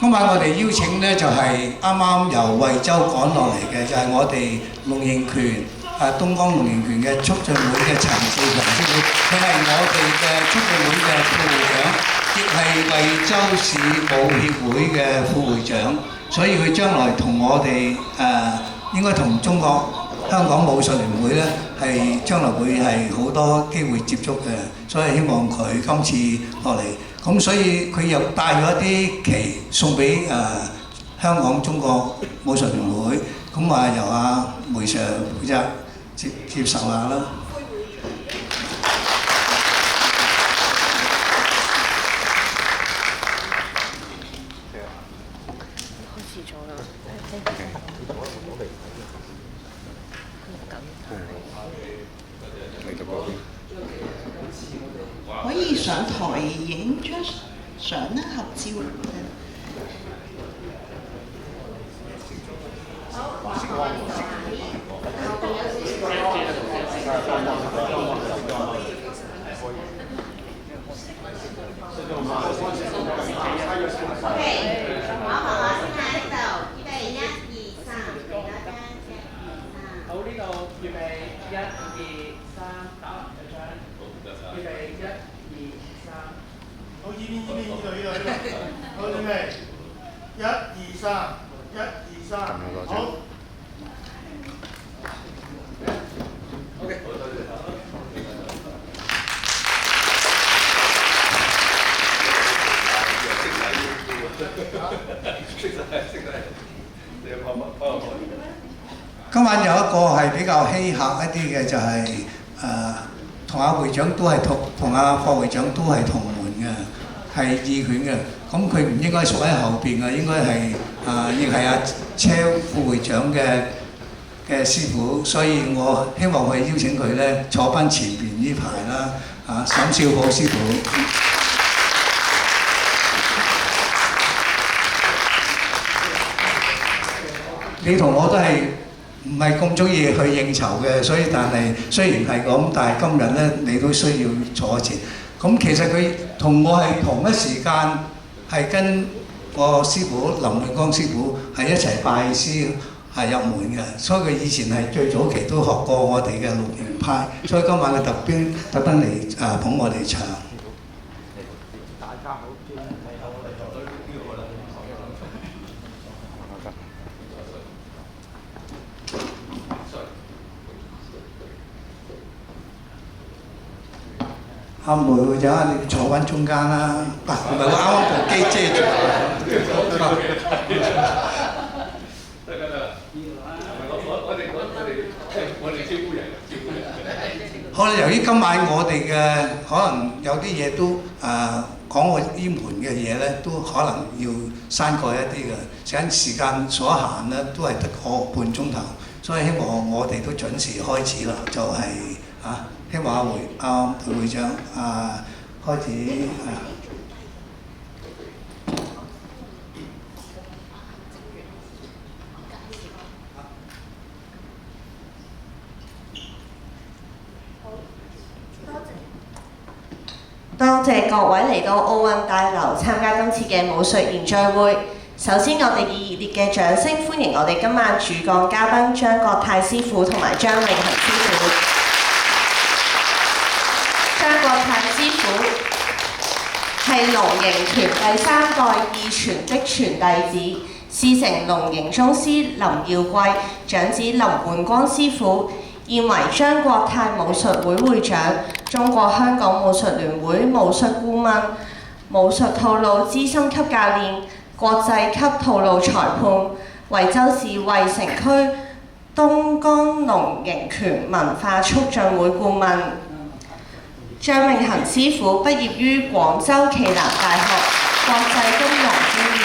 今晚我哋邀請呢，就係啱啱由惠州趕落嚟嘅，就係我哋龍形拳東江龍形拳嘅促進會嘅陳志強師傅，佢係我哋嘅促進會嘅副會長，亦係惠州市武協會嘅副會長，所以佢將來同我哋應該同中國香港武術聯會呢，係將來會係好多機會接觸嘅，所以希望佢今次落嚟。咁所以佢又帶咗一啲旗送俾香港中國武術聯會，咁由阿梅 Sir 負責接受下啦。可以上台影張相啦，合照。今晚有一個係比較稀客一啲嘅，就係同阿會長都係同阿霍會長都係同門嘅，係義拳嘅。咁佢唔應該屬喺後邊嘅，應該係亦係阿車副會長嘅師傅，所以我希望佢邀請佢咧坐翻前邊呢排啦。沈少寶師傅。你同我都係唔係咁中意去應酬嘅，所以但係雖然係咁，但係今日咧你都需要坐前。咁其實佢同我係同一時間係跟我師傅林永光師傅係一齊拜師係入門嘅，所以佢以前係最早期都學過我哋嘅六形派，所以今晚佢特登嚟捧我哋場。阿梅會長，你坐翻中間啦。唔係我啱啱部機遮住。好啦，由於今晚我哋嘅可能有啲嘢都講我呢門嘅嘢咧，都可能要刪改一啲嘅。時間所限咧，都係得個半鐘頭，所以希望我哋都準時開始啦。就係希望阿裴會長開始多謝各位嚟到奧運大樓參加今次嘅武術研聚會。首先，我哋以熱烈嘅掌聲歡迎我哋今晚主講嘉賓張國泰師傅同埋張永恆師傅。張國泰師傅係龍形拳第3代義傳的傳弟子，師承龍形宗師林耀貴、長子林煥光師傅，現為張國泰武術會會長、中國香港武術聯會武術顧問、武術套路資深級教練、國際級套路裁判、惠州市惠城區東江龍形拳文化促進會顧問。張永恆師傅畢業於廣州暨南大學國際金融專業，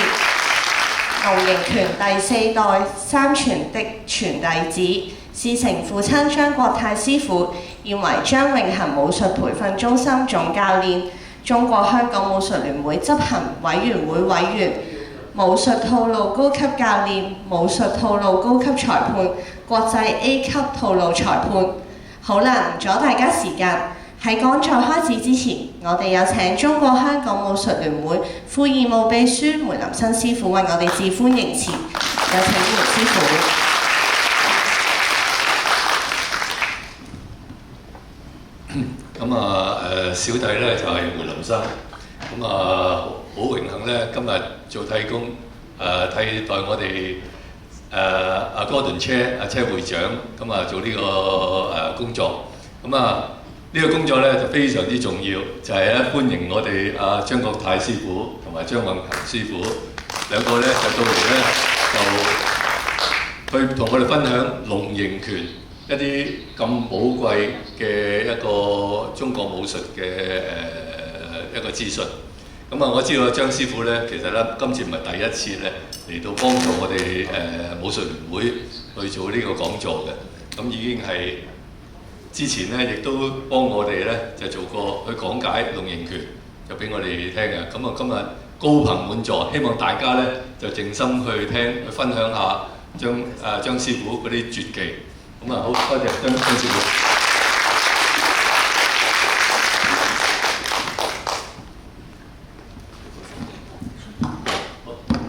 龍形拳第4代3傳的傳弟子，師承父親張國泰師傅，現為張永恆武術培訓中心總教練，中國香港武術聯會執行委員會委員，武術套路高級教練，武術套路高級裁判，國際 A 級套路裁判。好啦，唔阻大家時間。喺喺講座開始之前，我哋有請中國香港武術聯會副義務秘書梅林新師傅為我哋致歡迎詞，有請梅師傅。咁小弟咧就係梅林生，咁好榮幸咧今日做替工，替代我哋阿Gordon車會長，咁做呢個工作，咁呢個工作咧就非常之重要，就係咧歡迎我哋張國泰師傅同埋張永恒師傅兩個咧就到嚟咧就去同我哋分享龍形拳一啲咁寶貴嘅一個中國武術嘅一個資訊。我知道張師傅咧，其實咧今次唔係第一次咧嚟到幫助我哋武術聯會去做呢個講座嘅，咁已經係之前咧亦都幫我哋咧就做過去講解龍形拳，就俾我哋聽嘅。今日高朋滿座，希望大家咧就靜心去聽，去分享下張師傅嗰啲絕技。好多謝張師傅。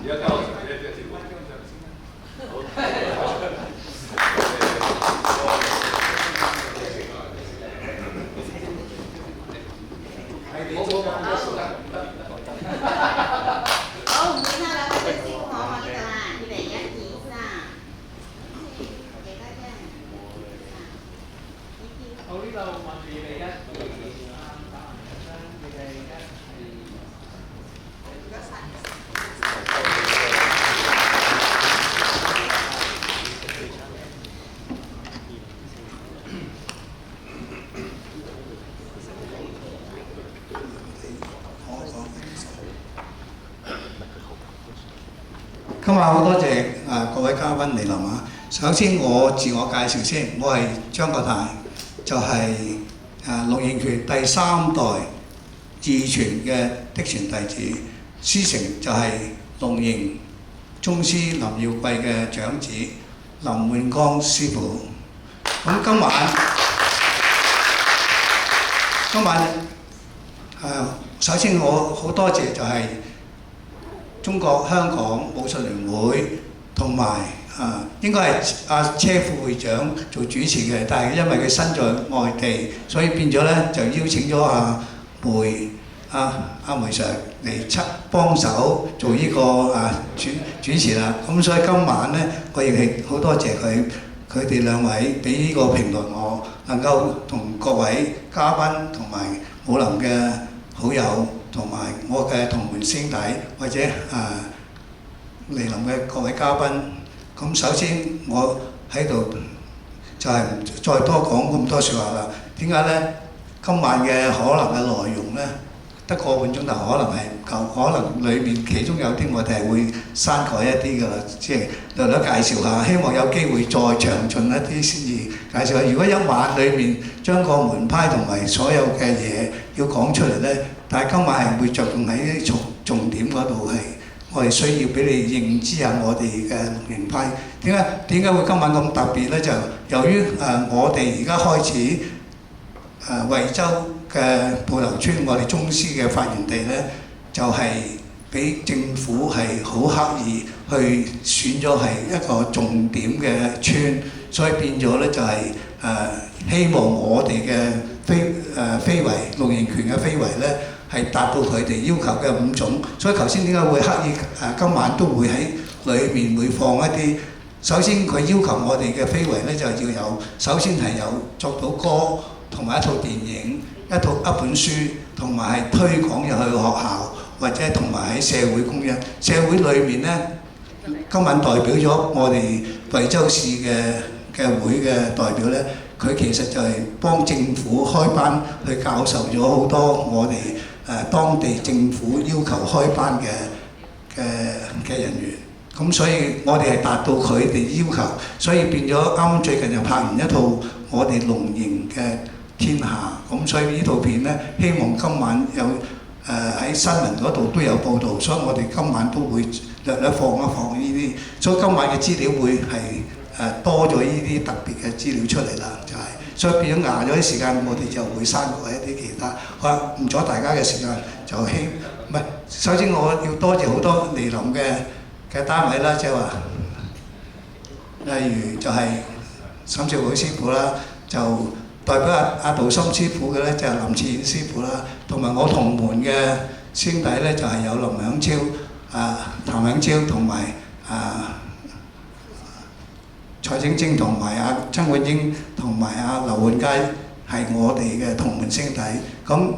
而家交我上呢隻師傅。好，唔見啦，兩位師傅好，我呢度啊，2、1、2、3，幾多啫？好，呢度望住2、1、2、3，打橫一張，2、1、2。今日好多謝各位嘉賓嚟臨啊！首先我自我介紹先，我係張國泰，就係龍形拳第3代自傳嘅嫡傳弟子，師承就係龍形宗師林耀貴嘅長子林煥光師傅。咁今晚首先我好多謝就係中國香港武術聯會同埋應該係車副會長做主持嘅，但係因為佢身在外地，所以變咗咧就邀請咗梅 Sir 嚟幫手做呢個主持啦。咁所以今晚咧，我亦係好多謝佢哋兩位俾呢個評論我，能夠同各位嘉賓同埋武林嘅好友同埋我嘅同門師弟或者嚟臨嘅各位嘉賓。咁首先我喺度就係唔再多講咁多説話啦。點解呢？今晚嘅可能嘅內容呢，得個半鐘頭，可能係唔夠，可能裏面其中有啲我哋係會刪改一啲㗎啦，即係略略介紹下，希望有機會再詳盡一啲先至介紹下。如果一晚裏面將個門派同埋所有嘅嘢要講出嚟呢，但係今晚係會着重喺啲重點嗰度係。我哋需要俾你認知下我哋嘅龍形派。點解會今晚咁特別呢？就由於我哋而家開始惠州嘅布流村，我哋宗師嘅發源地呢，就係俾政府係好刻意去選咗係一個重點嘅村，所以變咗呢就係希望我哋嘅非遺龍形拳嘅非遺呢，係達到佢哋要求嘅5種，所以頭先點解會刻意今晚都會喺裏面會放一啲。首先佢要求我哋嘅非遺呢，就要有，首先係有作到歌，同埋一套電影、一本書，同埋係推廣入去學校，或者同埋喺社會公益。社會裏面呢，今晚代表咗我哋惠州市嘅會嘅代表呢，佢其實就係幫政府開班去教授咗好多我哋當地政府要求開班嘅人員，咁所以我哋係達到佢哋要求，所以變咗啱最近就拍完一套我哋龍形嘅天下，咁所以呢套片呢，希望今晚有喺新聞嗰度都有報導，所以我哋今晚都會略略放一放呢啲，所以今晚嘅資料會係多咗呢啲特別嘅資料出嚟啦，就係所以變咗捱咗啲時間，我哋就會刪過一啲其他。好啦，唔阻大家嘅時間，就唔係首先我要多謝好多嚟臨嘅單位啦，即係話，例如就係沈少會師傅啦，就代表阿杜森師傅嘅咧就係林志遠師傅啦，同埋我同門嘅兄弟咧就係有林響超、譚響超同埋蔡晶晶同埋曾婉英同埋劉煥佳係我哋嘅同門兄弟。咁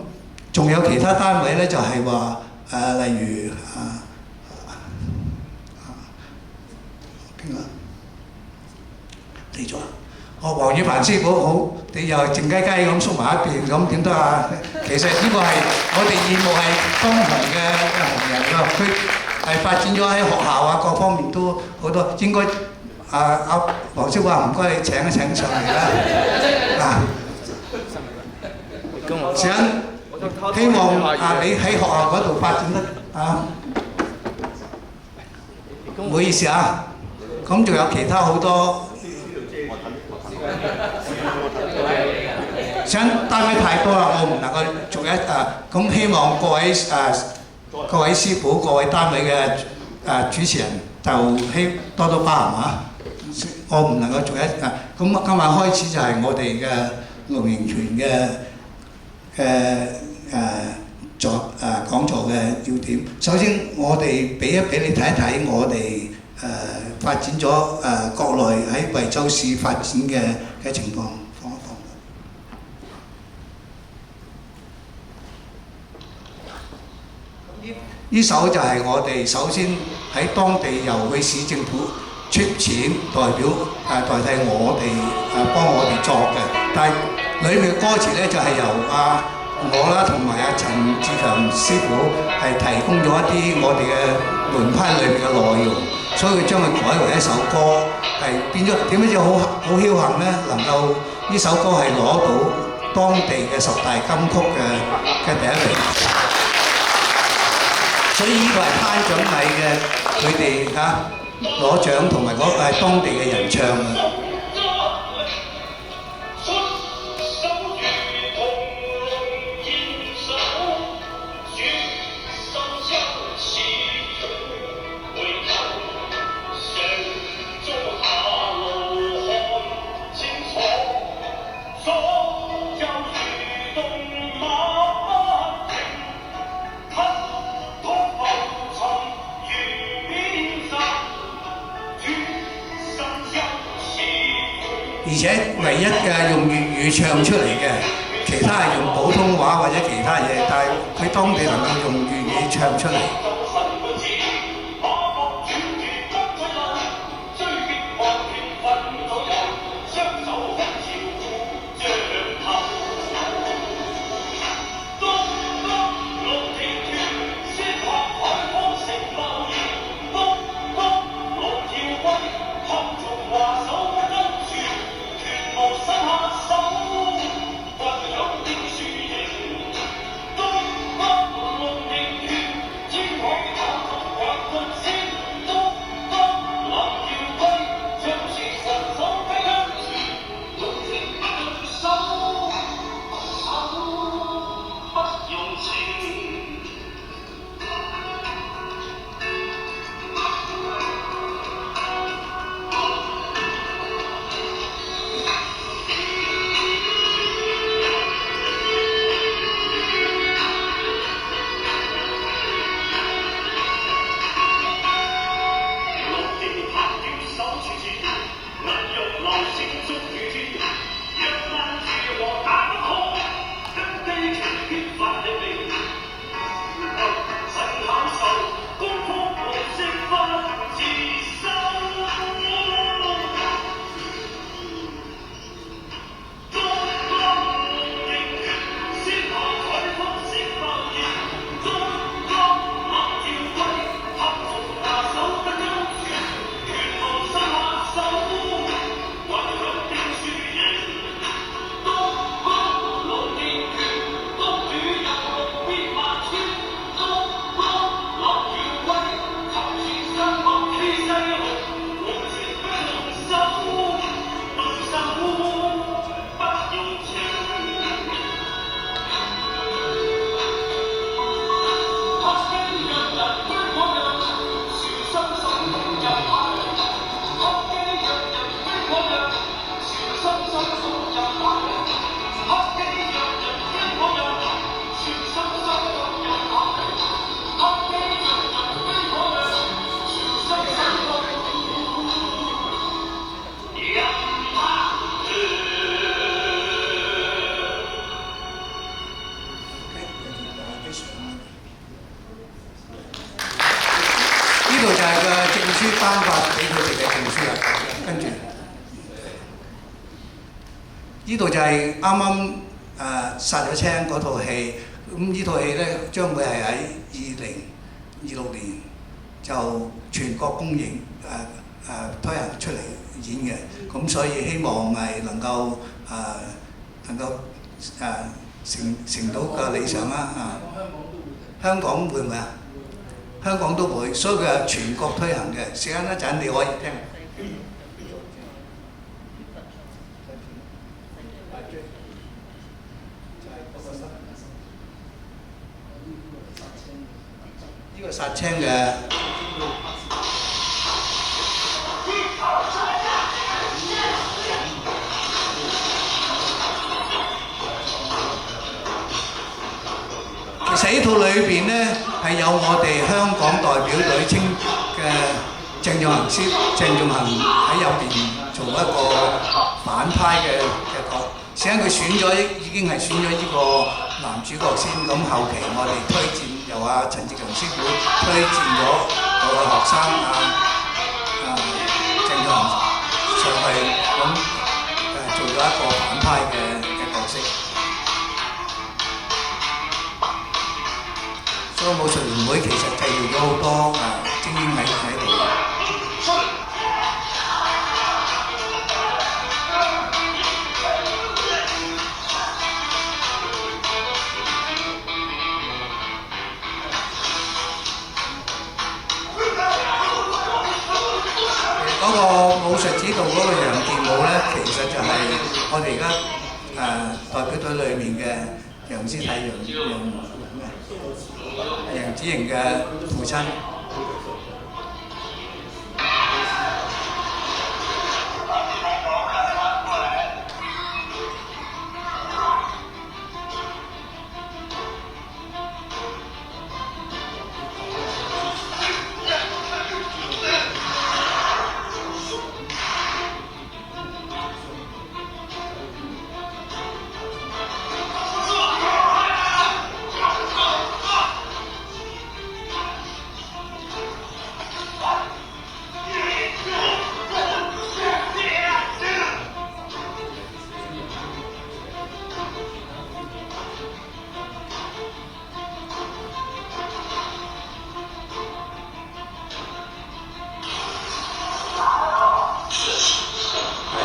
仲有其他單位咧，就係話例如邊個嚟咗啊？黃宇凡師傅好，你又靜雞雞咁縮埋一邊，咁點得啊？其實呢個係我哋義務係當紅嘅紅人㗎，佢係發展咗喺學校各方面都好多，應該黃師傅唔該你請一請上嚟啦。希望你喺學校嗰度發展得唔好意思啊，咁仲有其他好多。想單位太多啦，我唔能夠逐一咁希望各位師傅、各位單位嘅主持人就多多包涵嚇。我唔能夠逐一咁今日開始就係我哋嘅龍形拳嘅講座嘅要點。首先我哋俾你睇一睇我哋發展咗國內喺惠州市發展嘅情況，放一放。呢首就係我哋首先喺當地由佢市政府出錢代替我哋幫我哋作嘅，但係裏面嘅歌詞咧就係由我啦同埋陳志強師傅係提供咗一啲我哋嘅門派裏面嘅內容，所以佢將佢改為一首歌，係變咗點解好僥倖咧？能夠呢首歌係攞到當地嘅10大金曲嘅第一名，所以呢個係頒獎禮嘅佢哋攞獎同埋嗰係當地嘅人唱嘅。而且唯一嘅用粵語唱出嚟嘅，其他係用普通話或者其他嘢，但係佢當地能夠用粵語唱出嚟。天河呢度就係啱啱殺咗青嗰套戲，咁呢套戲咧將會係喺2026年就全國公映推行出嚟演嘅，咁所以希望係能夠成到個理想啦香港會唔會啊？香港都會，所以佢係全國推行嘅。時間一陣你可以聽。呢個殺青嘅。其實呢套裏邊呢，係有我哋香港代表隊青嘅鄭仲恒喺入邊做一個反派嘅角，時間佢已經係選咗呢個男主角先，咁後期我哋推薦由陳志強師傅推薦咗我個學生鄭仲恒上去，咁做咗一個反派嘅角色。所以武術聯會其實製造咗好多精英喺度。嗰個武術指導嗰個楊健武咧，其實就係我哋而家代表隊裏面嘅楊師太楊子瑩嘅父親。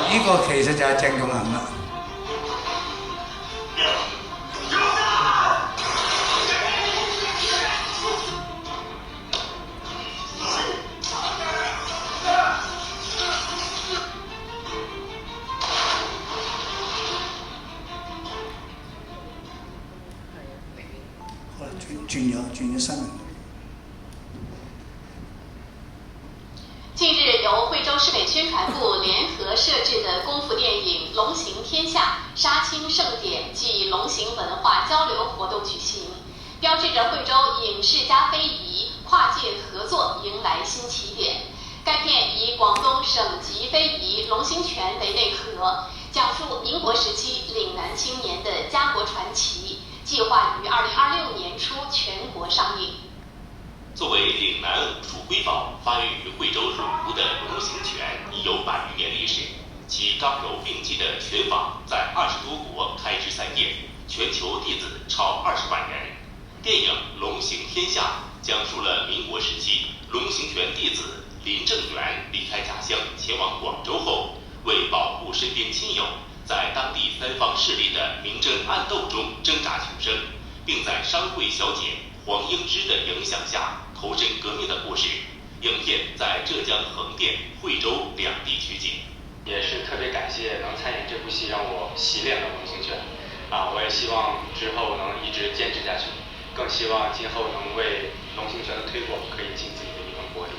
呢個其實就係鄭仲恒啦。好啦，轉咗新聞。近日，由惠州市委宣传部联合设置的功夫电影《龙行天下》杀青盛典暨龙行文化交流活动举行，标志着惠州影视加非遗跨界合作迎来新起点。该片以广东省级非遗龙行拳为内核，讲述民国时期岭南青年的家国传奇，计划于2026年初全国上映。作为岭南武术瑰宝，发源于惠州汝湖的龙行拳已有100余年历史。其刚柔并济的拳法在20多国开枝散叶，全球弟子超20万人。电影《龙行天下》讲述了民国时期龙行拳弟子林正元离开家乡前往广州后，为保护身边亲友，在当地三方势力的明争暗斗中挣扎求生，并在商会小姐黄英芝的影响下投身革命的故事。影片在浙江横店、惠州两地取景。也是特别感谢能参演这部戏，让我习练了龙行拳。我也希望之后能一直坚持下去，更希望今后能为龙行拳的推广可以尽自己的一份薄力。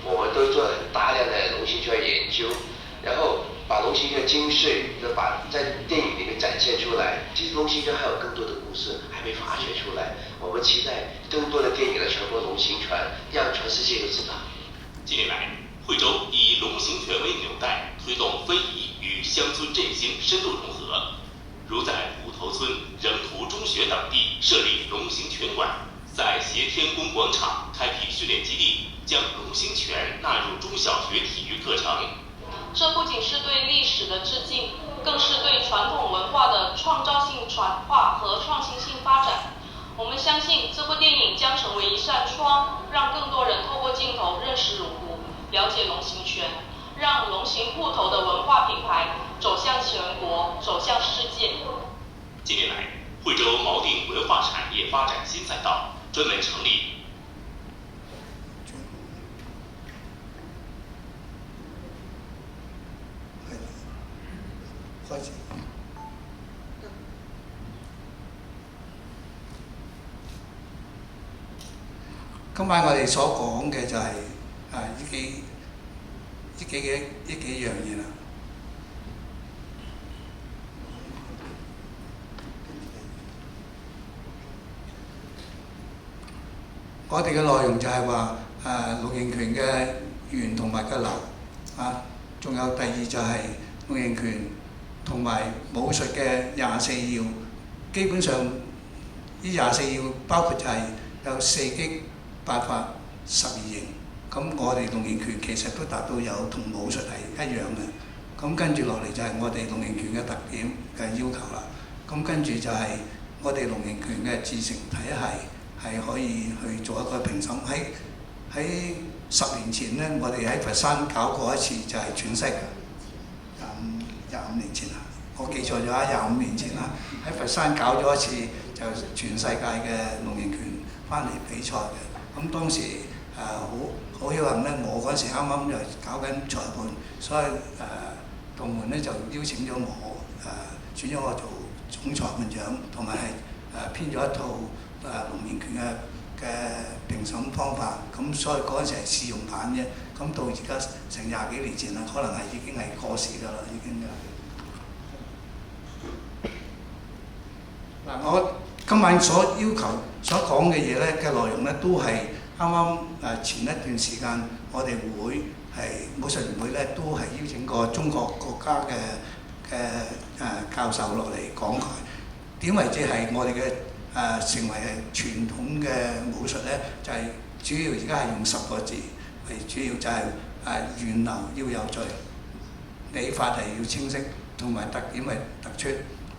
我们都做了很大量的龙行拳研究，然后把龙行拳精髓把在电影里面展现出来。其实龙行拳还有更多的故事还没发掘出来，我们期待更多的电影来传播龙行拳，让全世界都知道。近年来，惠州以龙行拳为纽带，推动非遗与乡村振兴深度融合，如在虎头村、仁图中学等地设立龙行拳馆，在协天宫广场开辟训练基地，将龙行拳纳入中小学体育课程。这不仅是对历史的致敬，更是对传统文化的创造性转化和创新性发展。我们相信这部电影将成为一扇窗，让更多人透过镜头认识乳湖，了解龙行泉，让龙行户头的文化品牌走向全国，走向世界。近年来，惠州锚定文化产业发展新赛道，专门成立開始。今晚我哋所講嘅就係呢幾樣嘢啦。我哋嘅內容就係話龍形拳嘅源同埋嘅流啊，仲有第二就係龍形拳同埋武術嘅24要，基本上呢24要包括就係有4擊8法12形，咁我哋龍形拳其實都達到有同武術係一樣嘅。咁跟住落嚟就係我哋龍形拳嘅特點嘅要求啦。咁跟住就係我哋龍形拳嘅自成體系係可以去做一個評審。喺10年前呢，我哋喺佛山搞過一次就係全世界25年前啦，我記錯咗25年前啦，喺佛山搞咗一次就全世界嘅龍形拳翻嚟比賽嘅。咁當時好僥倖咧，我嗰時啱啱就搞緊裁判，所以道門咧就邀請咗我選咗我做總裁判長，同埋係編咗一套龍形拳嘅評審方法。咁所以嗰陣時係試用版啫。咁到而家成20幾年前啦，可能係已經係過時㗎啦，已經嗱，我今晚所要求所講嘅嘢咧嘅內容咧，都係啱啱前一段時間我哋會係武術聯會咧，都係邀請過中國國家嘅教授落嚟講解點為之係我哋嘅成為係傳統嘅武術咧，就係、主要而家係用10個字為主要，就係源流要有序，理法係要清晰，同埋特點係突出。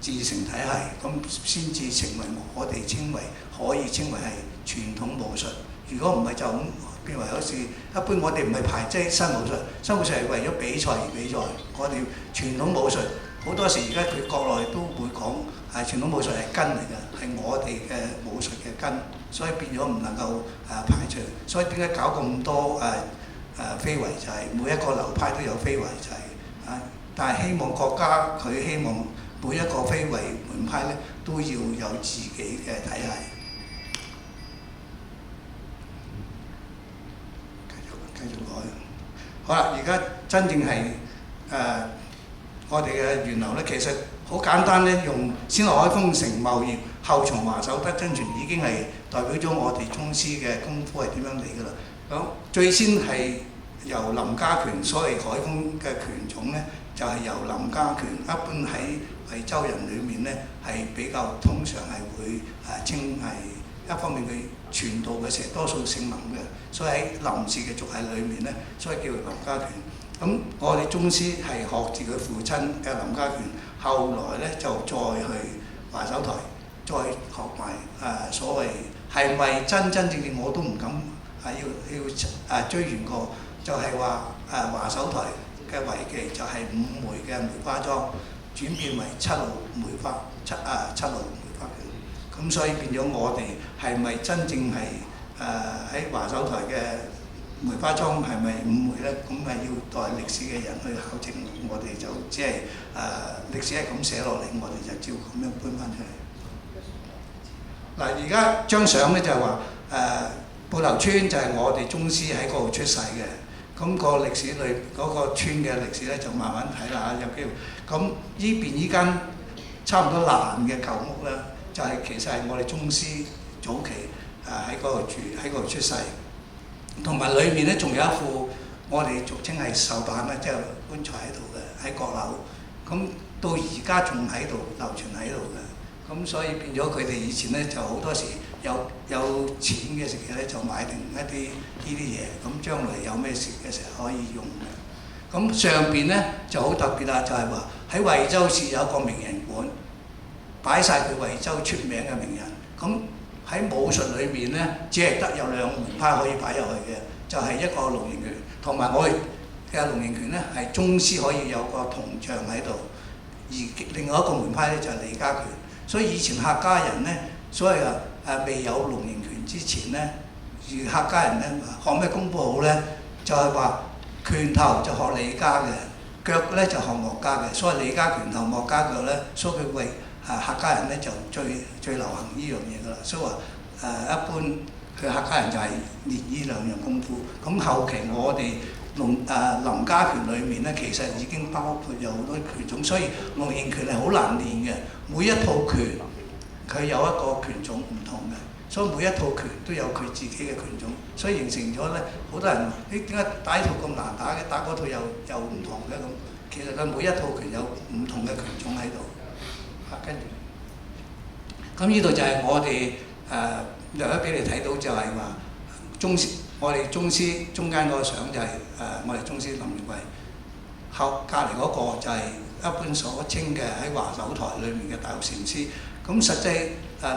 自成體系，咁先至成為我哋可以稱為係傳統武術。如果唔係就咁變為好似一般，我哋唔係排擠新武術，新武術係為咗比賽而比賽。我哋傳統武術好多時而家佢國內都會講傳統武術係根嚟嘅，係我哋嘅武術嘅根，所以變咗唔能夠排除。所以點解搞咁多非遺就係、每一個流派都有非遺就係、但係希望國家佢希望。每一個非遺門派咧都要有自己嘅體系。繼續講。好啦，而家真正係我哋嘅源流咧，其實好簡單咧，用先河海豐城貿業，後從華首得真傳，已經係代表咗我哋宗師嘅功夫係點樣嚟㗎啦。咁最先係由林家拳，所謂海豐嘅拳種咧，就係由林家拳，一般喺惠州人裏面咧係比較通常係會稱係一方面佢傳道嘅時候多數姓林嘅，所以喺林氏嘅族系裏面咧，所以叫林家拳。咁我哋宗師係學自佢父親嘅林家拳，後來咧就再去華首台，再學埋所謂係咪真正我都唔敢要追完過，就係話華首台嘅圍棋就係5枚嘅梅花樁。轉變為7路梅花7路梅花拳，咁所以變咗我哋係咪真正係喺華首台嘅梅花樁係咪5枚咧？咁係要代歷史嘅人去考證，我哋就只係歷史係咁寫落嚟，我哋就照咁樣搬翻出嚟。嗱，而家張相咧就係話布頭村就係我哋宗師喺嗰度出世嘅。咁個歷史裏嗰個村嘅歷史咧就慢慢睇啦，有機會。咁呢邊依間差唔多爛嘅舊屋咧，就係其實係我哋宗師早期喺嗰度住，喺嗰度出世。同埋裏面咧仲有一副我哋俗稱係壽板咧，即係棺材喺度嘅，喺閣樓。咁到而家仲喺度流傳喺度嘅。咁所以變咗佢哋以前咧就好多時有錢嘅時期咧就買定一啲呢啲嘢，咁將來有咩事嘅時候可以用嘅。咁上邊呢就好特別啦，就係話喺惠州市有一個名人館，擺晒佢惠州出名嘅名人。咁喺武術裏面呢，只係得有2門派可以擺入去嘅，就係一個龍形拳，同埋我哋嘅龍形拳呢係宗師可以有個銅像喺度，而另外一個門派呢就係李家拳。所以以前客家人呢，所謂未有龍形拳之前呢，而客家人呢學咩功夫好呢？就係話拳頭就學李家嘅，腳呢就學莫家嘅。所謂李家拳頭莫家腳呢，所以佢為客家人呢就最流行呢樣嘢㗎啦。所以話一般佢客家人就係練呢2樣功夫。咁後期我哋林家拳裏面呢，其實已經包括有好多拳種，所以龍形拳係好難練嘅。每一套拳佢有一個拳種唔同嘅。所以每一套拳都有佢自己嘅拳種，所以形成咗咧，好多人話：點解打呢套咁難打嘅，打嗰套又唔同嘅咁？其實佢每一套拳有唔同嘅拳種喺度。跟住，咁呢度就係我哋略一俾你睇到，就係話宗師，我哋宗師中間嗰個相就係我哋宗師林月桂，後隔離嗰個就係一般所稱嘅喺華首台裏面嘅大玉禪師。咁實際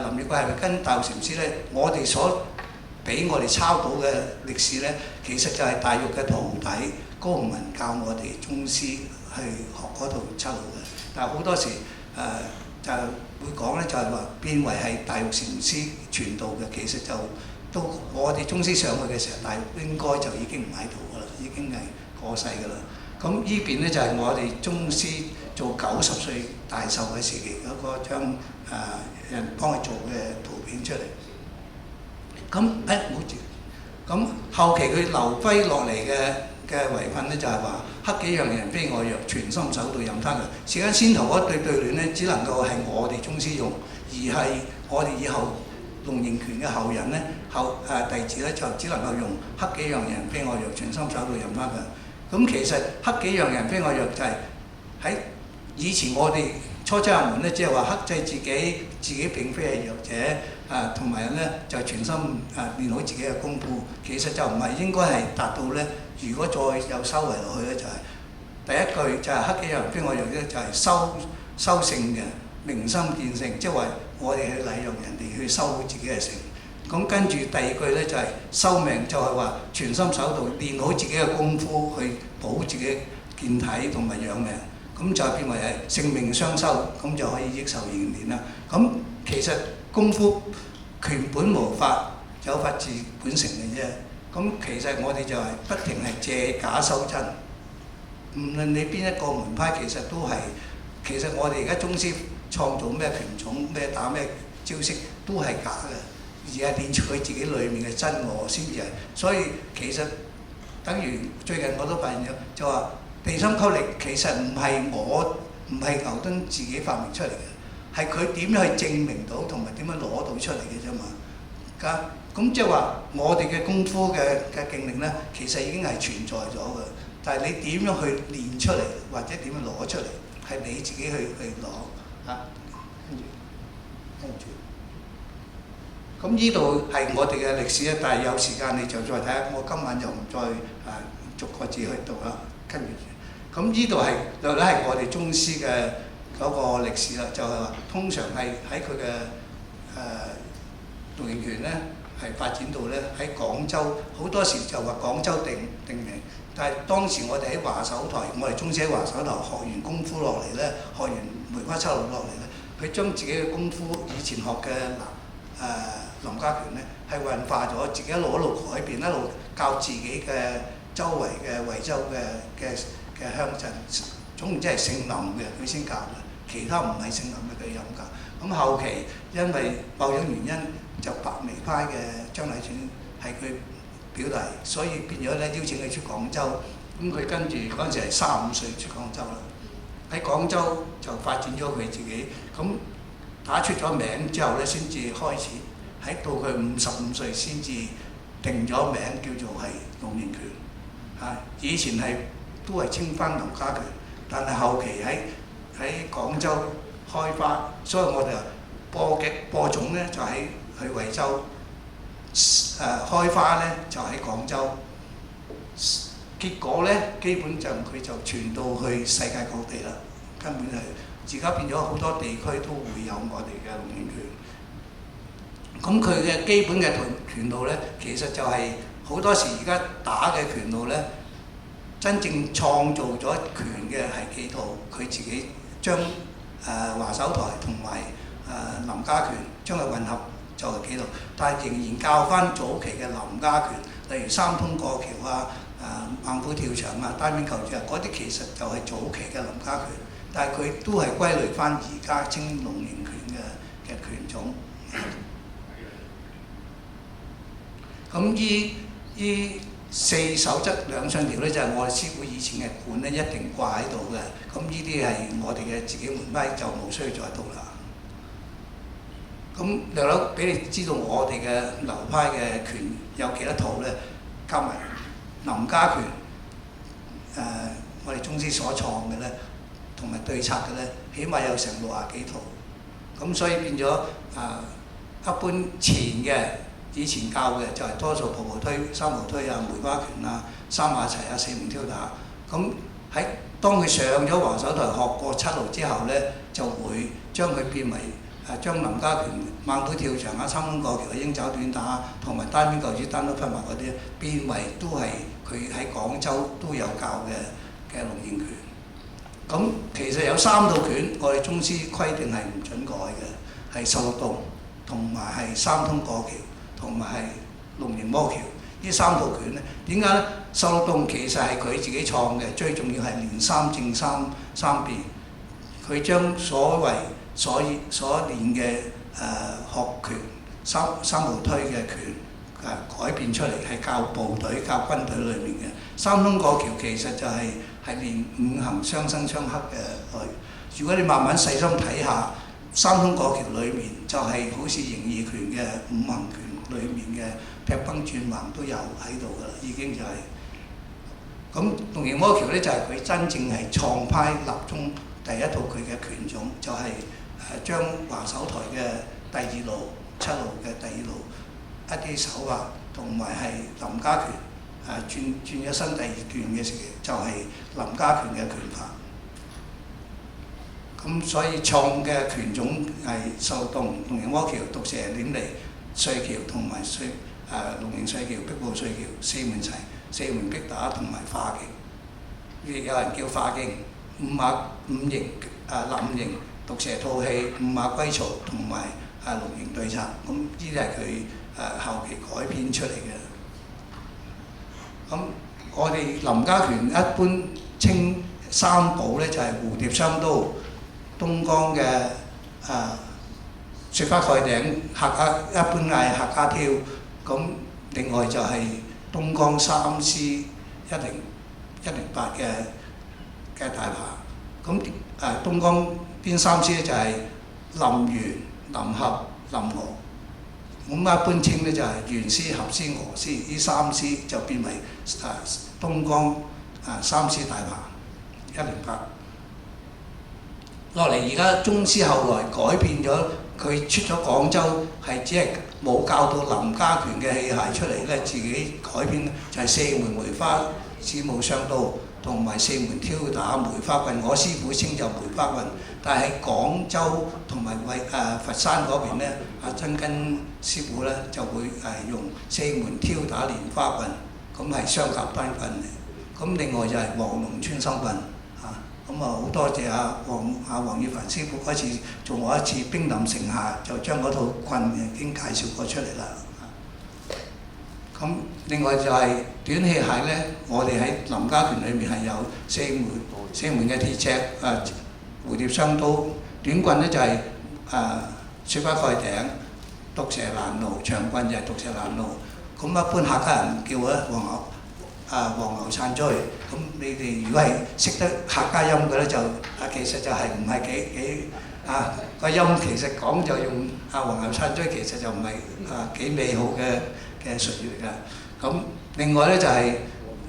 林月桂係咪跟大玉禪師呢？我哋所俾我哋抄到嘅歷史呢，其實就係大玉嘅徒弟高洪文教我哋宗師去學嗰套抄到嘅。但係好多時就會講呢，就係話變為係大玉禪師傳道嘅，其實就到我哋宗師上去嘅時候，大玉應該就已經唔喺度㗎啦，已經係過世㗎啦。咁呢邊呢，就係我哋宗師做90歲大壽嘅時期嗰個張人幫佢做嘅圖片出嚟。咁唔好住。咁後期佢留低落嚟嘅遺訓呢，就係話克己讓人非我讓，全心守到任他強。時間先頭嗰對聯呢，只能夠係我哋宗師用，而係我哋以後龍形拳嘅後人呢，弟子呢，就只能夠用克己讓人非我讓，全心守到任他強。咁其實克己讓人非我讓就係喺以前我哋初出入門咧，即係話克制自己並非係弱者，同埋咧就全心練好自己嘅功夫。其實就唔係應該係達到咧。如果再有修為落去咧，就係、第一句就係克己讓人非我讓咧，就係修性嘅明心見性，即係話我哋去禮讓人哋去修好自己嘅性。咁跟住第二句咧就係修命，就係話全心守道，練好自己嘅功夫去保自己健體同埋養命。咁就變為係性命雙修，咁就可以益壽延年啦。咁其實功夫拳本無法，有法自本成嘅啫。咁其實我哋就係不停係借假修真，唔論你邊一個門派，其實都係。其實我哋而家宗師創造咩拳種、咩打咩招式，都係假嘅，而係練出佢自己裡面嘅真我先至係。所以其實等於最近我都發現咗，就話地心吸力其實唔係牛頓自己發明出嚟嘅，係佢點樣去證明到同埋點樣攞到出嚟嘅啫嘛。咁即係話我哋嘅功夫嘅勁力呢，其實已經係存在咗嘅，但係你點樣去練出嚟，或者點樣攞出嚟，係你自己去攞嚇。跟住，咁呢度係我哋嘅歷史咧，但係有時間你就再睇下。我今晚就唔再逐個字去讀啦。跟住，咁呢度係略略係我哋宗師嘅嗰個歷史啦，就係話通常係喺佢嘅龍形拳咧係發展到咧喺廣州，好多時就話廣州定名，但係當時我哋喺華首台，我哋宗師喺華首台學完功夫落嚟咧，學完梅花七路落嚟咧，佢將自己嘅功夫以前學嘅林家拳咧係運化咗，自己一路改變，一路教自己嘅周圍嘅惠州嘅鄉鎮，總然之係姓林嘅佢先教嘅，其他唔係姓林嘅佢又唔教。咁後期因為某種原因，就白眉派嘅張禮全係佢表弟，所以變咗咧邀請佢出廣州。咁佢跟住嗰陣時係35歲出廣州啦，喺廣州就發展咗佢自己。咁打出咗名之後咧，先至開始喺到佢55歲先至定咗名叫做係龍形拳。以前係都係稱翻林家拳，但係後期喺廣州開花，所以我哋播種咧就喺去惠州，開花咧就喺廣州，結果呢，基本就佢就傳到去世界各地啦，根本係而家變咗好多地區都會有我哋嘅龍形拳。咁佢嘅基本嘅拳路呢，其實就係、好多時而家打嘅拳路呢，真正創造咗拳嘅係紀陶，佢自己將華手台同埋林家拳將佢混合就係紀陶，但係仍然教翻早期嘅林家拳，例如三通過橋啊、猛虎跳牆啊、單面球住啊，嗰啲其實就係早期嘅林家拳，但係佢都係歸類翻而家稱龍形拳嘅拳種。咁依4守則2信條咧，就係我哋師傅以前嘅館咧，一定掛喺度嘅。咁呢啲係我哋嘅自己門派，就冇需要再讀啦。咁略略俾你知道我哋嘅流派嘅拳有幾多套咧？加埋林家拳，我哋宗師所創嘅咧，同埋對策嘅咧，起碼有成60幾套。咁所以變咗一般前嘅。以前教嘅就係多數步步推、三步推啊、梅花拳啊、三馬齊啊、四門挑打。咁喺當佢上咗華手台學過7路之後呢，就會將佢變為將林家拳、猛虎跳牆啊、三通過橋、鷹爪短打同埋單邊舊子、單刀匹馬嗰啲，變為都係佢喺廣州都有教嘅龍形拳。咁其實有3套拳，我哋宗師規定係唔準改嘅，係16洞同埋係三通過橋。同埋係龍形魔橋，呢3套拳咧，點解咧？16洞其實係佢自己創嘅，最重要係連三正三變。佢將所練嘅學拳三步推嘅拳改變出嚟，係教部隊、教軍隊裏面嘅。三通過橋其實就係練五行相生相克嘅。如果你慢慢細心睇下，三通過橋裏面就係好似形意拳嘅五行拳。裏面嘅劈崩轉橫都有喺度㗎啦，已經就係、咁龍形魔橋咧，就係、佢真正係創派立宗第一套佢嘅拳種，就係、將華手台嘅第2路7路嘅第2路一啲手法，同埋係林家拳轉咗身第2段嘅時，就係、林家拳嘅拳法。咁所以創嘅拳種係16洞、龍形魔橋、毒蛇點嚟。碎橋同埋龍形碎橋、壁步碎橋、四門齊、四門逼打同埋化勁，亦有人叫化勁、五形冧形、毒蛇吐氣、五馬歸槽同埋龍形對策。咁呢啲係佢後期改編出嚟嘅。咁我哋林家拳一般稱3寶咧，就係蝴蝶雙刀、東江嘅雪花蓋頂一般嗌客家挑，咁另外就係東江3師108嘅大扒。咁東江邊3師咧就係林元、林合、林鵝。咁一般稱咧就係元師、合師、鵝師，呢3師就變為東江3師大扒108。落嚟而家宗師後來改變咗。佢出咗廣州係只係冇教到林家拳嘅器械出嚟咧，自己改編就係4門梅花子母雙刀同埋4門挑打梅花棍。我師傅稱就梅花棍，但係喺廣州同埋佛山嗰邊咧，阿曾根師傅咧就會用4門挑打蓮花棍，咁係雙夾單棍嚟。咁另外就係黃龍穿心棍。咁好多謝黃宇凡師傅嗰次做我一次兵臨城下，就將嗰套棍已經介紹過出嚟啦。咁另外就係短器械咧，我哋喺林家拳裏面係有4門嘅鐵尺蝴蝶雙刀，短棍咧就係雪花蓋頂、毒蛇攔路，長棍就係毒蛇攔路。咁一般客家人叫咧黃牛撐追。咁你哋如果係識得客家音嘅咧，就其實就係唔係幾個音，其實講就用黃牛撐追，其實就唔係幾美好嘅術語嚟㗎。咁另外咧就係、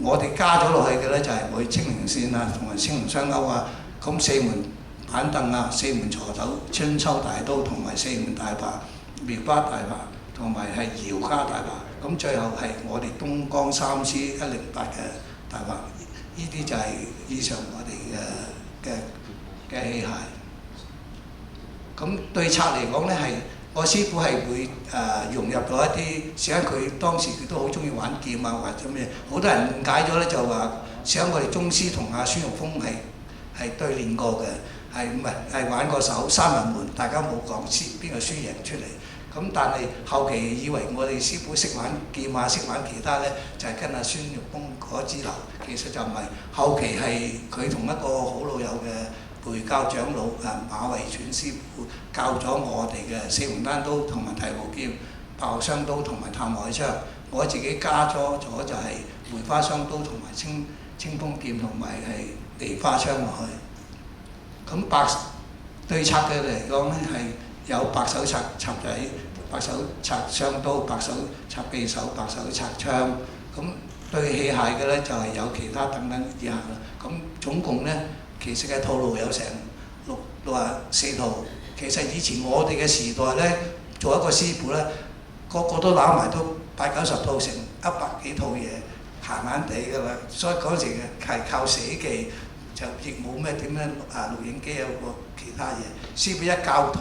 我哋加咗落去嘅咧，就係我哋青靈線啊，同埋青龍雙鈎啊。咁4門板凳啊、4門鋤頭、春秋大刀同埋4門大扒、苗巴大扒同埋係姚家大扒。咁最後係我哋東江3師108大話，呢啲就係以上我哋嘅器械。咁對策嚟講咧，係我師傅係會融入咗一啲，事關佢當時佢都好中意玩劍啊或者咩，好多人誤解咗咧就話，事關我哋宗師同阿孫玉峰係對練過嘅，係唔係玩過手三人門，大家冇講邊個輸贏出嚟。咁但係後期以為我哋師傅識玩劍啊，識玩其他咧，就係跟阿孫玉峰嗰支流，其實就唔係。後期係佢同一個好老友嘅陪教長老馬維全師傅教咗我哋嘅四門單刀同埋提毫劍、爆雙刀同埋探海槍。我自己加咗就係梅花雙刀同埋清風劍同埋係梨花槍落去。咁對策嘅嚟講咧係有白手拆插仔、白手拆雙刀、白手拆匕首、白手拆槍。咁對器械嘅咧就係有其他等等以下啦。咁總共咧其實嘅套路有成64套。其實以前我哋嘅時代咧，做一個師傅咧，個個都攬埋都80-90套，成100幾套嘢，閒閒地㗎啦。所以嗰時係靠死記，就亦冇咩點樣錄影機有個其他嘢。師傅一教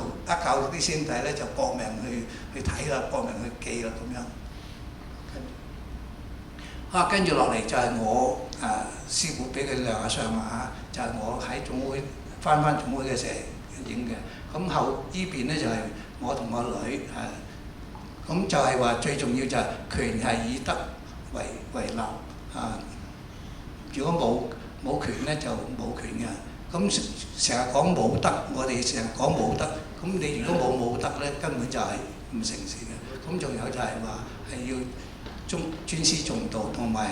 啲師弟咧，就搏命去睇啦，搏命去記啦咁樣。跟住落嚟就係我師傅俾佢亮下相啊，就係我喺總會翻總會嘅時候影嘅。咁後依邊咧就係我同我女咁就係話最重要就係權係以德為立如果冇權咧就冇權嘅。咁成日講冇德，我哋成日講冇德，咁你如果冇德咧，根本就係唔成事嘅。咁仲有就係話係要尊師重道，同埋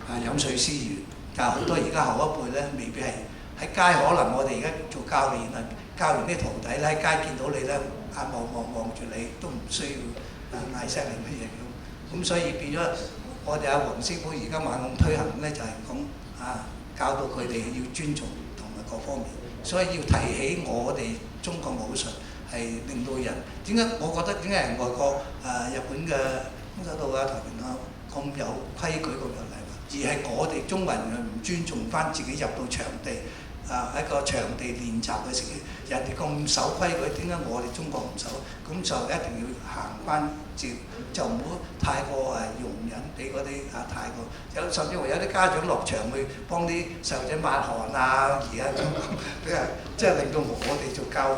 係飲水思源。但係好多而家後一輩咧，未必係喺街，可能我哋而家做教練啊，教完啲徒弟咧喺街見到你咧，眼望住你，都唔需要嗌聲你乜嘢咁。咁所以變咗我哋阿黃師傅而家猛咁推行咧，就係講教到佢哋要尊重同埋各方面。所以要提起我哋中國武術係令到人點解？我覺得點解外國日本嘅空手道啊、跆拳道咁有規矩咁有禮貌，而係我哋中國人唔尊重翻自己入到場地一個場地練習嘅時候，人哋咁守規矩，點解我哋中國唔守？咁就一定要行翻照，就唔好太過容忍俾嗰啲太過甚至乎有啲家長落場去幫啲細路仔抹汗啊，而家咁即係令到我哋做教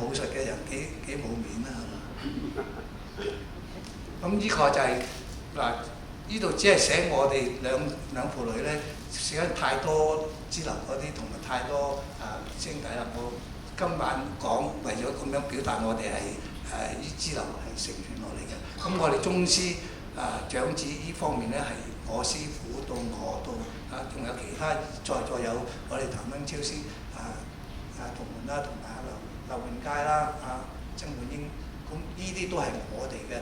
武術嘅人幾冇面啦，係嘛？咁呢個就係呢度只係寫我哋兩父女咧，寫得太多支流嗰啲，同埋太多聲底啦。我今晚講為咗咁樣表達，我哋係呢支流係承傳落嚟嘅。咁我哋宗師長子呢方面咧，係我師傅到我到仲有其他在座有我哋譚恩超師同門啦，同埋劉永佳啦、曾滿英，咁呢啲都係我哋嘅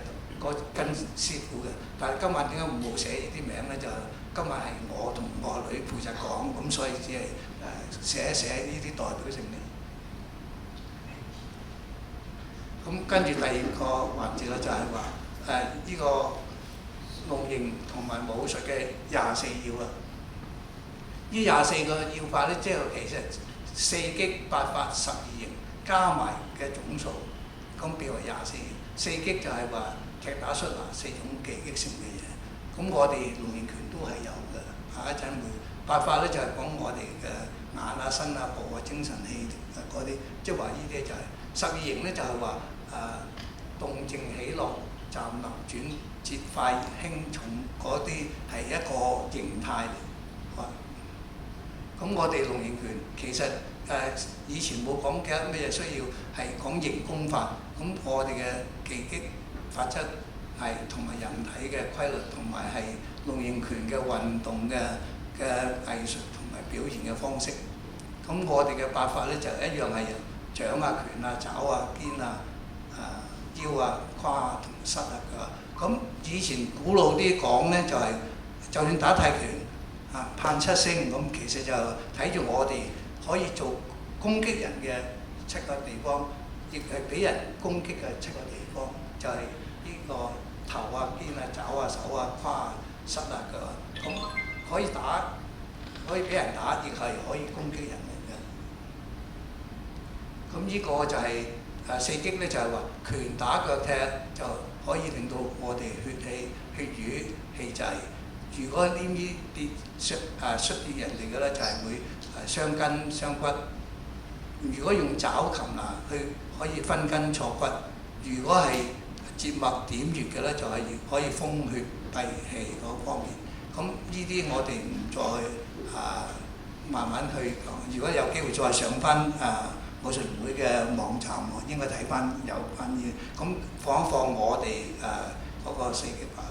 跟師傅嘅。但係今晚點解冇寫呢啲名咧？就今晚係我同我女負責講，咁所以只係寫一寫呢啲代表性嘅。咁跟住第二個環節咧，就係話呢個龍形同埋武術嘅24要啦。呢24個要法咧，即係其實4擊8法12形加埋嘅總數，咁變為24。4擊就係話踢打摔拿4種技擊性嘅嘢。咁我哋龍形拳都係有嘅，下一陣會。8法咧就係講我哋嘅眼身步精神氣嗰啲，即係話呢啲就係12形咧，就係話動靜起落、站立轉節快輕重嗰啲係一個形態嚟。咁我哋龍形拳其實以前冇講嘅咩嘢需要係講形功法，咁我哋嘅技擊法則係同埋人體嘅規律，同埋係龍形拳嘅運動嘅藝術同埋表現嘅方式。咁我哋嘅8法咧就一樣係由掌拳爪肩腰胯同膝㗎。咁以前古老啲講咧就係、就算打泰拳盼7星，咁其實就睇住我哋可以做攻擊人嘅7個地方，亦係俾人攻擊嘅7個地方，就係、呢個頭肩爪手胯膝㗎。咁可以打，可以俾人打，亦係可以攻擊人嚟嘅。咁呢個就係四擊咧，就係話拳打腳踢就可以令到我哋血氣、血瘀、氣滯。如果呢啲摔跌人哋嘅咧，就係會傷筋傷骨。如果用爪琴去可以分筋錯骨。如果係節脈點穴嘅咧，就係可以風血閉氣嗰方面。咁呢啲我哋唔再慢慢去講。如果有機會再上翻武術會嘅網站，應該睇翻有關嘅。咁放一放我哋嗰個四擊法。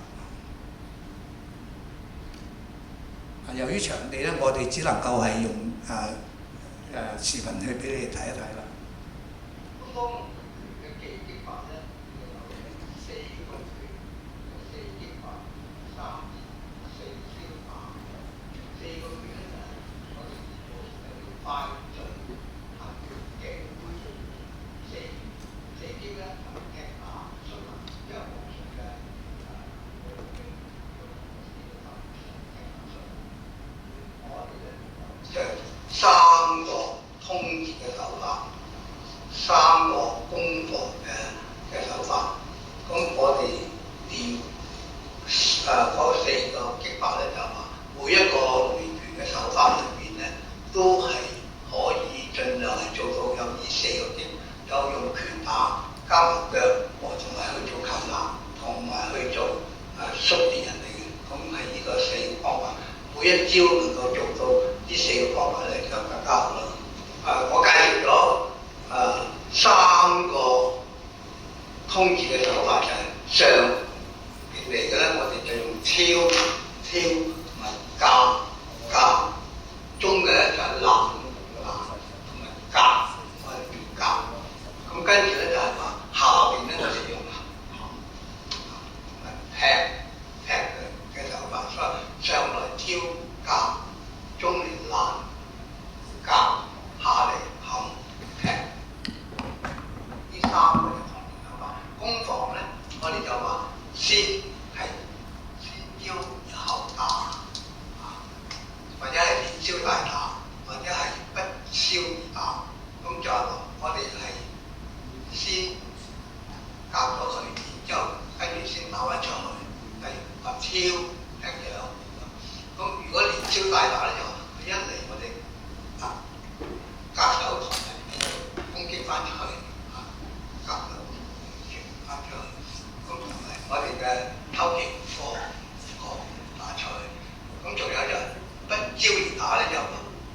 由於場地咧，我哋只能夠係用視頻去俾你睇一睇啦。三個通節嘅手法，三個攻防嘅手法。咁我哋練嗰四個擊法咧，就話每一個龍形拳嘅手法裏邊咧，都係可以盡量係做到有呢四個擊，有用拳打、加埋腳，同埋去做擒拿，同埋去做摔跌人哋嘅。咁係呢個四個方法，每一招能夠做到呢四個方法咧，就更加好啦。我介紹咗三個通節嘅手法，就係上邊嚟嘅咧，我哋就用挑同埋夾，中嘅咧就係攬同埋夾，我哋叫夾。咁跟住咧就係話下邊咧，我哋用劈嘅手法，所以上來挑夾，中嚟攬夾，下嚟冚劈。呢三個嘅同樣手法。攻防咧，我哋就話先招然後打，或者係連招帶打，或者係不招而打。咁就我哋係先夾咗佢，然之後跟住先打翻出去，例如話挑一樣。咁如果連招帶打咧，就佢一嚟我哋夾手同埋攻擊翻出去，夾到傳翻出去。咁同埋我哋嘅偷技貨打出去。咁仲有就不招而打咧，就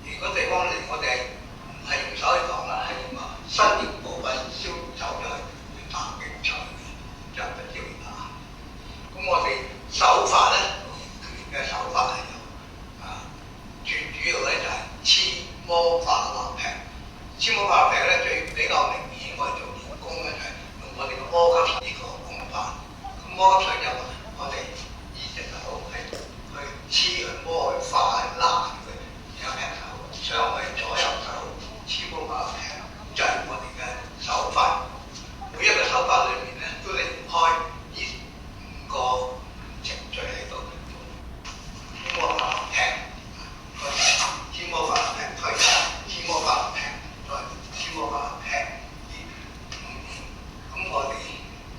如果對方嚟我哋唔係用手去擋啦，係用身形部分招走咗去打擊出去，就不招而打。咁我哋手法咧，拳嘅手法係有最主要咧就係黐摸發立劈。黐摸發立劈咧最比較明顯，我哋做練功咧就係用我哋嘅摩級呢個功法。咁摩級就我哋呢隻手係去黐去摸去發去拉佢，然後劈手上去左右手黐摸發立劈，就係我哋嘅手法。每一個手法裏面咧都離唔開呢五個程序喺度。黐摸發立劈。黐摸法劈推，黐摸法劈再黐摸法劈咁我哋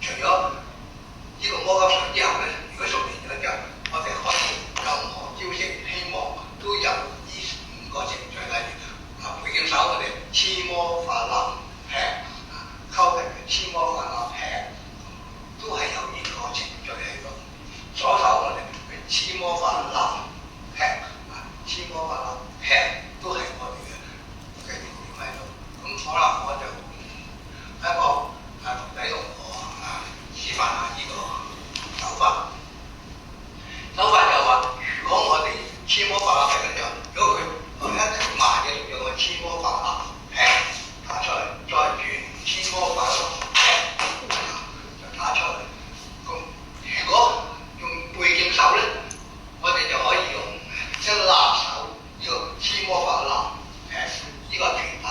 除咗呢個摩級上之後咧，如果熟練咗之後，我哋可以任何招式希望都有呢五個程序。例如背劍手我哋黐摸法立劈，溝平嘅黐摸法立劈，都係有呢個程序喺度。左手我哋黐摸法立劈。黐摸法立劈都係我哋嘅重點喺度。咁好啦，我就一個徒弟同我示範下呢個手法。手法就話，如果我哋黐摸法立劈嘅時候，如果佢一條慢嘅，用個黐摸法立劈打出嚟，再轉黐摸法立劈就打出嚟。咁如果用背劍手咧，我哋就可以用一拉手呢個黐摸法立劈，呢個拳打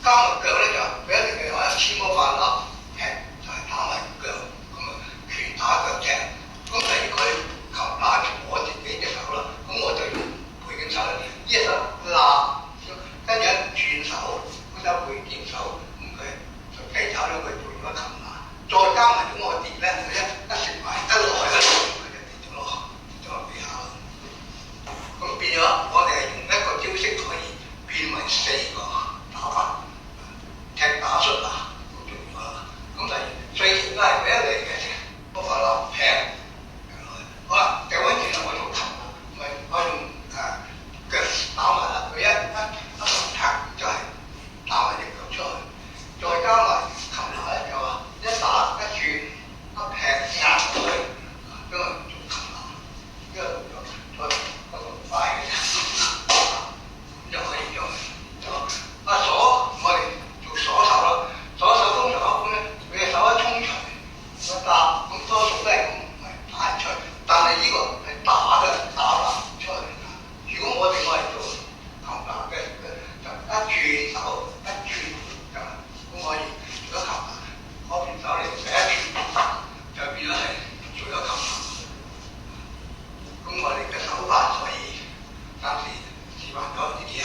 加埋腳咧就佢一定係有一黐摸法立劈，就係打埋腳，咁拳打腳踢。咁例如佢擒拿我自己接手，咁佢就雞炒咗佢做咗擒拿，再加埋咗我跌咧，佢一食埋一來咧，佢就跌咗落地下。咁變咗我哋係用一個招式可以變為4個打法，踢打術啊，好重要啦。咁例如最前都係第一嚟嘅啫，我話啦劈，好啦，掉翻轉頭我用擒拿，咪我用腳打埋啦，佢一踢就係打埋隻腳出去，再加埋擒拿咧就話一打一轉一劈壓落去，因為做擒拿，因為動作再不過快嘅啫，咁就可以用鎖，我哋做鎖手啦，鎖手通常一般咧，佢隻手一衝除一打，咁多數都係咁，唔係打人出去，但係呢個係打嘅，打籃出去。如果我哋做擒拿嘅，就一轉手一轉就咁可以做咗擒拿，我邊手嚟第一轉就變咗係做咗擒拿。咁我哋嘅手法所以暫時示範咗呢幾下。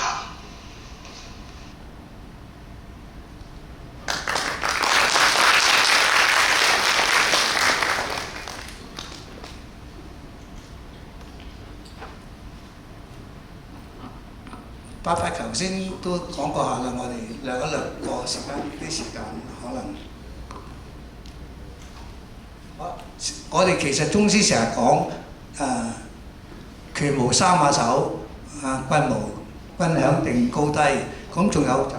八塊頭先都講過下啦，我哋略一略過時間，啲時間可能。我哋其實宗師成日講拳無三把手，均響定高低。咁仲有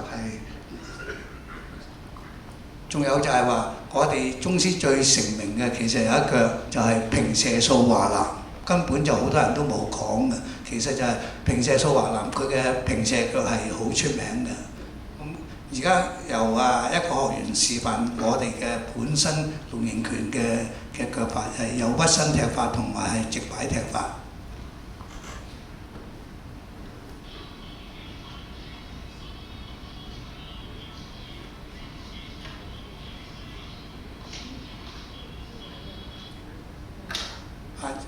就係話，我哋宗師最成名嘅其實有一腳就係平射掃華南，根本就好多人都冇講嘅。其實就係平射掃華南，佢嘅平射腳係好出名嘅。咁而家由一個學員示範我哋嘅本身龍形拳嘅腳法，係有屈身踢法同埋係直擺踢法。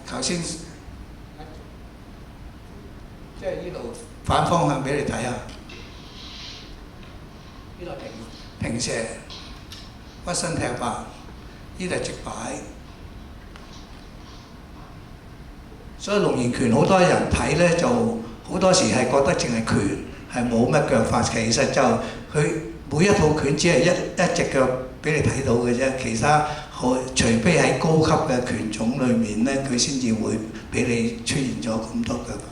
頭先即係呢度反方向俾你睇下，呢度平射屈身踢法，呢度係直擺。所以龍形拳好多人睇咧，就好多時係覺得淨係拳，係冇乜腳法。其實就佢每一套拳只係一隻腳俾你睇到嘅啫，其他除非喺高級嘅拳種裏面咧，佢先至會俾你出現咗咁多腳法。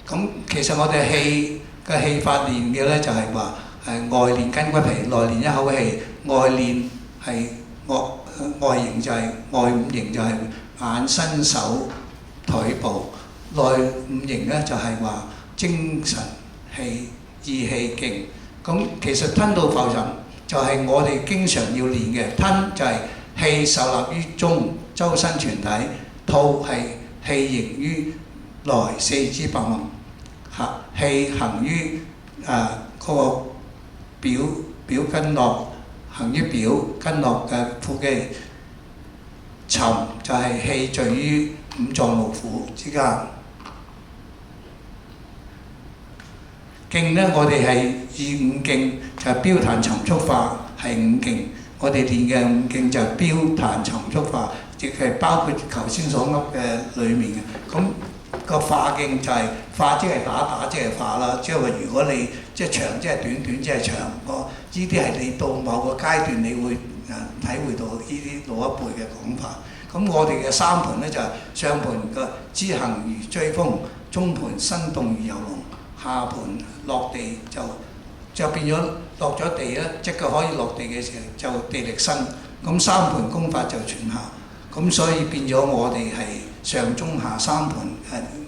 咁其實我哋氣法練嘅咧，就係話外練筋骨皮，內練一口氣。外練係外形就係外五形就係眼身手腿部，內五形咧就係話精神氣意氣勁。咁其實吞吐浮沉就係我哋經常要練嘅。吞就係氣受納於中，周身全體；吐係氣凝於內，四肢百脈；氣行於嗰個表筋絡，行於表筋絡嘅腹肌。沉就係氣聚於五臟六腑之間。勁咧，我哋係以五勁就係標彈沉速化係五勁，我哋練嘅五勁就係標彈沉速化，亦係包括頭先所噏嘅裡面嘅。咁個化勁就係化，即係打即係化啦。即係話如果你即係長，即係短，即係長。呢啲係你到某個階段，你會體會到呢啲老一輩嘅講法。咁我哋嘅三盤咧就係上盤嘅知行如追風，中盤身動如游龍，下盤落地就變咗落咗地咧，即係可以落地嘅時候就地力生。咁三盤功法就全下。咁所以變咗我哋係上中下三盤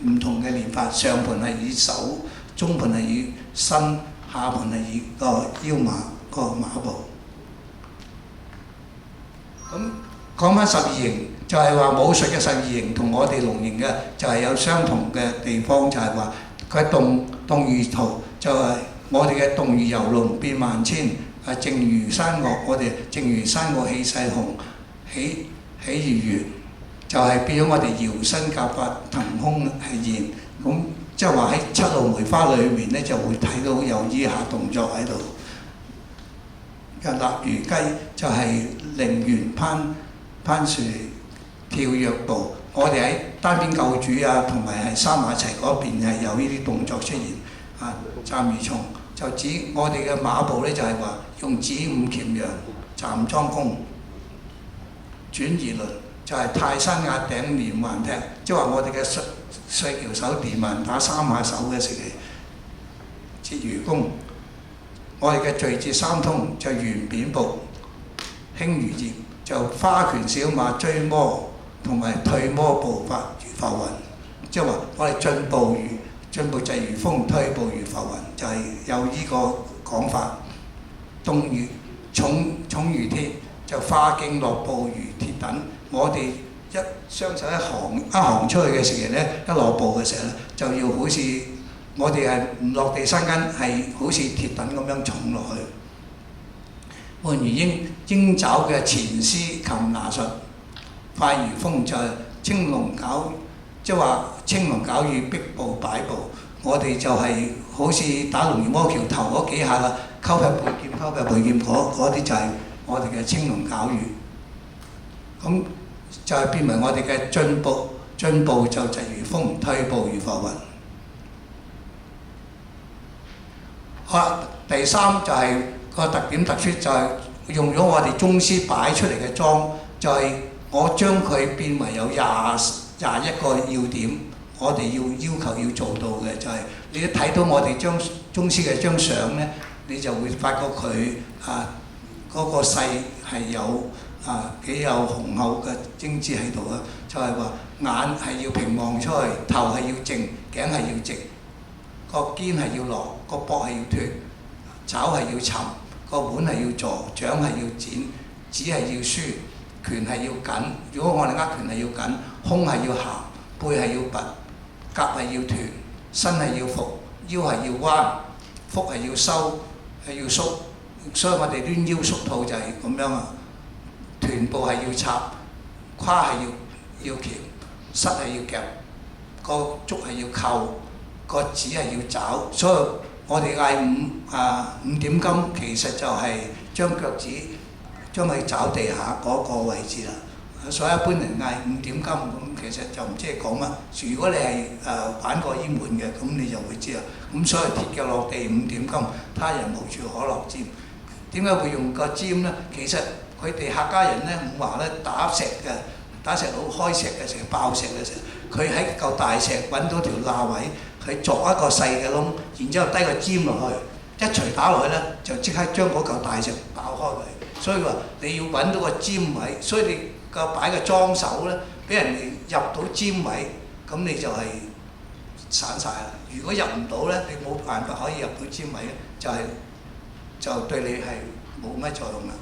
唔同嘅練法。上盤係以手，中盤係以身，下盤係以個腰馬個馬步。咁講翻十二形，就係話武術嘅十二形同我哋龍形嘅就係有相同嘅地方，就係話佢動如圖，就係我哋嘅動如游龍變萬千，靜如山岳，我哋靜如山岳氣勢雄，起如猿，就係變咗我哋搖身夾法騰空係現。咁即係話喺七道梅花裏面咧，就會睇到有以下動作喺度。嘅立如雞就係陵園攀樹跳躍步。我哋喺單邊救主啊，同埋係三馬齊嗰邊係有呢啲動作出現。啊，站如松就指我哋嘅馬步咧，就係話用子午鉗羊站莊弓。轉而論就係泰山壓頂連環踢，即係話我哋嘅碎橋手連環打三下手嘅時期。截如弓，我哋嘅序節三通就圓扁步，輕如葉就花拳小馬追魔，同埋退魔步法如浮雲，即係話我哋進步就如風，退步如浮雲，就係、是、有呢個講法。動如重如鐵，就花徑落步如鐵等。我哋一雙手一行出去嘅時期咧，一落步嘅時候咧，就要好似我哋係唔落地生根，係好似鐵等咁樣重落去。換如鷹爪嘅前絲擒拿術，快如風就係青龍絞，即係話青龍絞與壁步擺步。我哋就係好似打龍魚魔橋頭嗰幾下啦，溝入背劍嗰啲就係我哋嘅青龍絞與。咁就係變為我哋嘅進步就疾如風，退步如浮雲。好啦，第三就係個特點突出，就係用咗我哋宗師擺出嚟嘅裝，就係我將佢變為有21個要點，我哋要求要做到嘅就係、你一睇到我哋宗師嘅張相咧，你就會發覺佢嗰個勢係有幾有雄厚嘅精緻喺度啊！就係話眼係要平望出去，頭係要正，頸係要直，個肩係要落，個膊係要脱，爪係要沉，個腕係要坐，掌係要剪，指係要舒，拳係要緊。如果我哋握拳係要緊，胸係要行，背係要拔，甲係要團，身係要伏，腰係要彎，腹係要收，係要縮。所以我哋攣腰縮肚就係咁樣啊！臀部係要插，胯係要翹，膝係要夾，個足係要扣，個指係要抓。所以我哋嗌五點金，其實就係將腳趾將佢抓地下嗰個位置啦。所以一般人嗌五點金咁，其實就唔知係講乜。如果你係玩過醫門嘅，咁你就會知啦。咁所以鐵腳落地五點金，他人無處可落尖。點解會用個尖呢？其實佢哋客家人咧，五華咧打石佬開石嘅時候，爆石嘅時候，佢喺嚿大石揾到條罅位，佢鑿一個細嘅窿，然之後低個尖落去，一錘打落去咧，就即刻將嗰嚿大石爆開佢。所以話你要揾到個尖位，所以你個擺個裝手咧，俾人哋入到尖位，咁你就係散晒啦。如果入唔到咧，你冇辦法可以入到尖位咧，就對你係冇乜作用啦。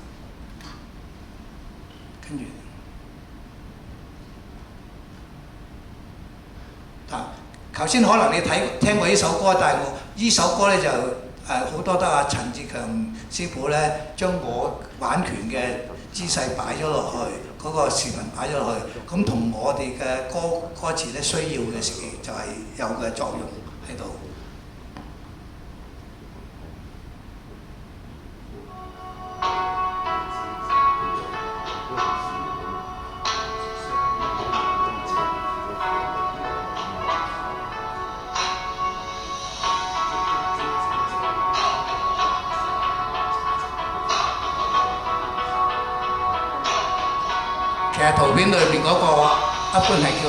跟住，頭先可能你聽過呢首歌，但係呢首歌咧就好多得阿陳志強師傅咧將我玩拳嘅姿勢擺咗落去，嗰個視頻擺咗落去，咁同我哋嘅歌詞咧需要嘅時期就係有嘅作用喺度。其實圖片裏邊嗰個一般係叫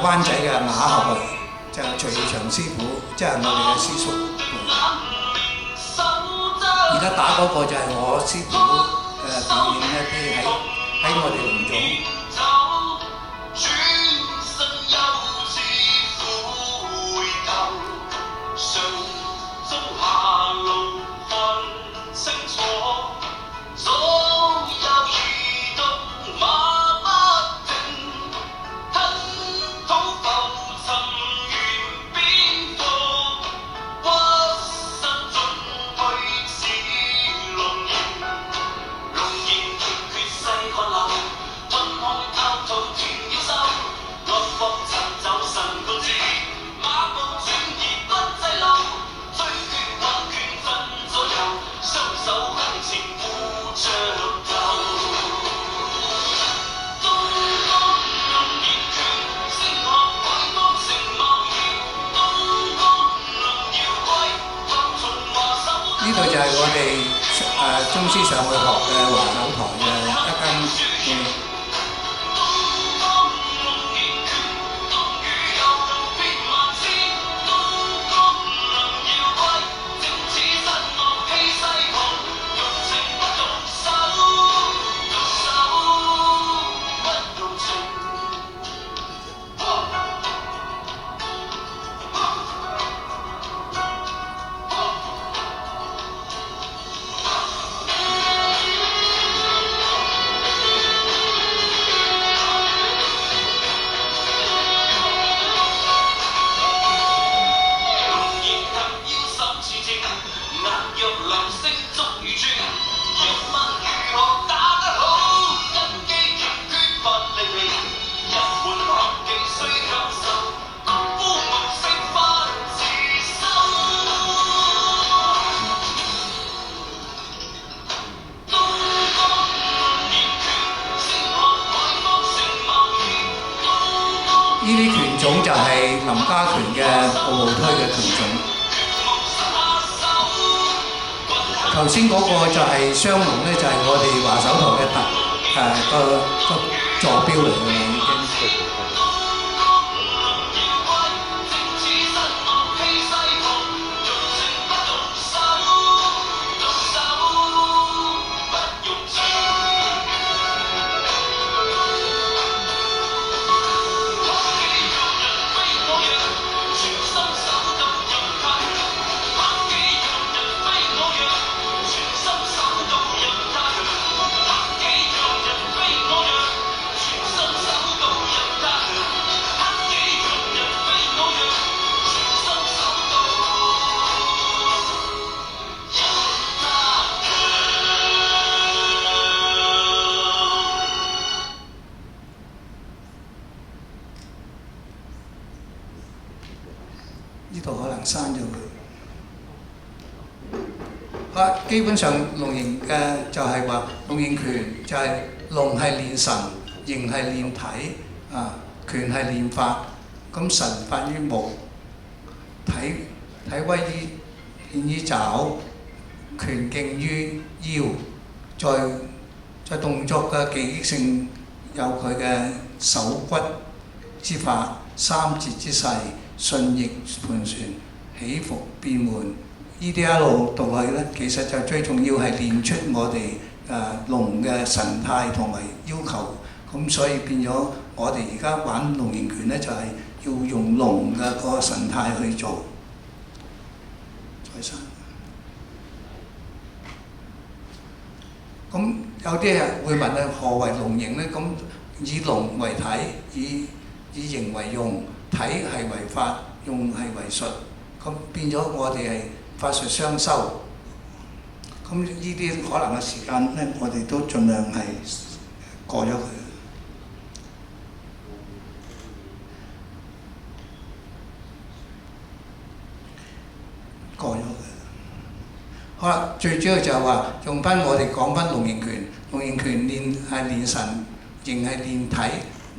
灣仔嘅馬合，就係徐祥師傅，即係我哋嘅師叔。而家打嗰個就係我師傅嘅表演一啲喺我哋龍總。看流，吞開偷土斷妖獸。呢度就係我哋宗師上去學嘅華首台嘅一間呢啲拳種就係林家拳嘅奧武推嘅拳種。頭先嗰個就係雙龍咧，就係我哋華首台嘅個座標嚟嘅啦，已經。呢度可能刪咗佢。好啦，基本上龍形嘅就係話龍形拳就係龍係練神，形係練體，拳係練法。咁神發於目，體威於顯於爪，拳勁於腰。在動作嘅技擊性有佢嘅手骨之法、三節之勢、順逆盤旋、起伏變換，呢啲一路讀落去咧，其實就最重要係練出我哋龍嘅神態同埋要求。咁所以變咗我哋而家玩龍形拳咧，就係要用龍嘅個神態去做。再生。咁有啲人會問啊，何為龍形咧？咁以龍為體，以形為用，體係為法，用係為術。咁變咗我哋係法術雙修。咁呢啲可能嘅時間咧，我哋都盡量係過咗佢。過咗佢。好啦，最主要就係話用翻我哋講翻龍形拳，龍形拳練係練神，形係練體，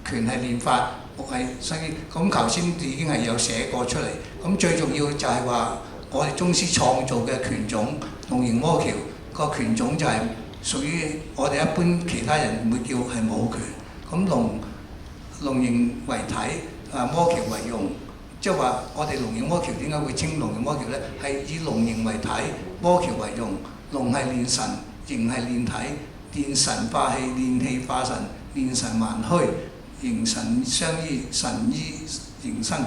拳係練法，目係生於。咁頭先已經係有寫過出嚟。咁最重要就係話我哋宗師創造嘅拳種龍形魔橋個拳種就係屬於我哋一般其他人唔會叫係武拳。咁龍形為體，魔橋為用。即係話，我哋龍形魔橋點解會稱龍形魔橋咧？係以龍形為體，魔橋為用。龍係練神，形係練體，練神化氣，練氣化神，練神還虛，形神相依，神依形生，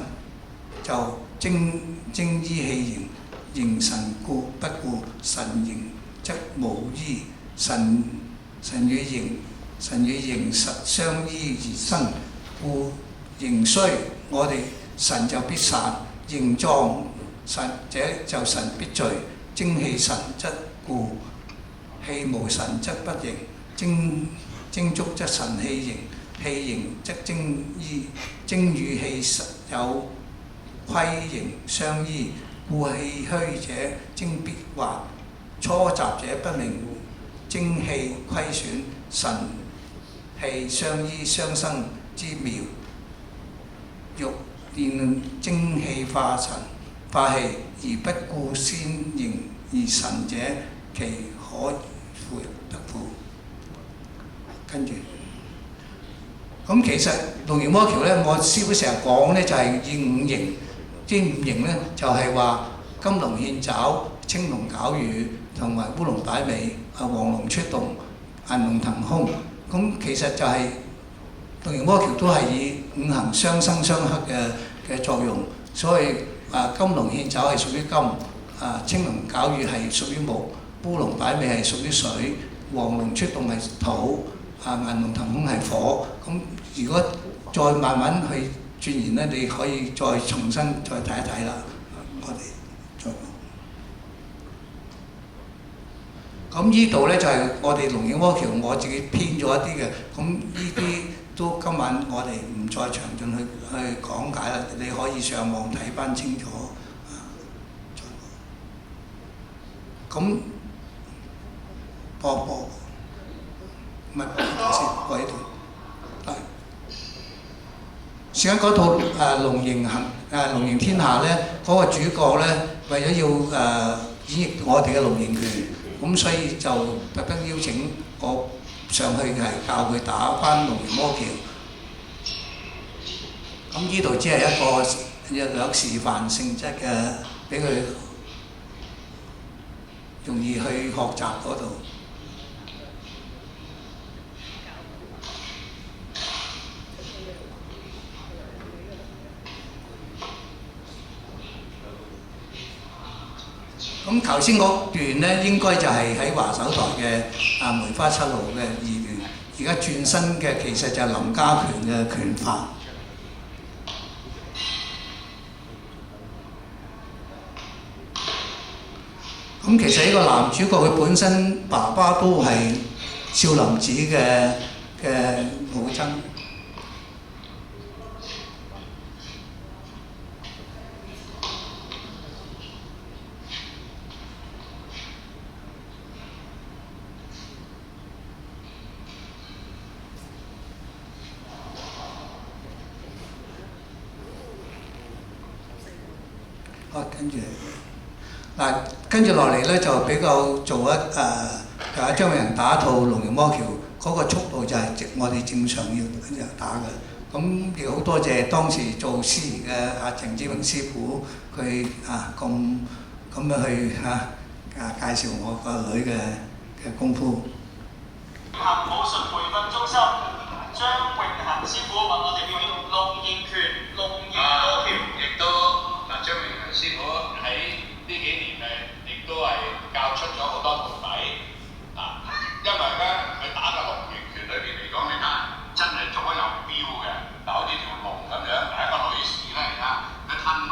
就精依氣形，形神故不顧，神形則無依，神與形實相依而生，故形衰，我哋神就必散，形壯神者就神必聚，精氣神則固，氣無神則不形，精足則神氣形，氣形則精依，精與氣實有虧形相依，故氣虛者精必壞，初習者不明故，精氣虧損，神氣相依相生之妙，欲練精氣化神化氣而不顧先形而神者其可乎得乎。跟住，咁其實龍形魔橋咧，我師傅成日講咧就係以五形，即五形咧就係話金龍獻爪、青龍絞乳同埋烏龍擺尾、黃龍出洞、銀龍騰空。咁其實就係龍形魔橋都係以五行相生相克嘅作用，所以金龍獻爪係屬於金，青龍絞乳係屬於木，烏龍擺尾係屬於水，黃龍出洞係土。銀龍騰空係火，咁如果再慢慢去鑽研咧，你可以再重新再睇一睇啦。我哋再講，咁呢度咧就係我哋龍形魔橋，我自己編咗一啲嘅，咁呢啲都今晚我哋唔再詳盡去講解啦，你可以上網睇翻清楚。咁播。唔係，先過呢度。試緊嗰套龍形天下咧，嗰個主角咧，為咗要演繹我哋嘅龍形拳，咁所以就特登邀請我上去係教佢打翻龍形魔橋。咁呢度只係一兩示範性質嘅，俾佢容易去學習嗰度。咁頭先嗰段咧，應該就係喺華手台嘅梅花七路嘅二段，而家轉身嘅其實就係林家權嘅拳法。咁其實呢個男主角佢本身爸爸都係少林寺嘅武僧。跟住落嚟咧就比較做張偉人打一套龍形魔橋，嗰個速度就係我哋正常要打嘅。咁亦好多謝當時做司儀嘅鄭志榮師傅，佢咁樣去介紹我個女嘅功夫。武術培訓中心張永恆師傅為我哋表演龍形拳、龍形魔橋，亦都張永恆師傅喺呢幾年亦都係教出咗好多徒弟因為咧佢打嘅龍形拳裏邊嚟講，你睇真係左右標嘅，好似條龍咁樣。一個女士咧，你睇佢褪馬，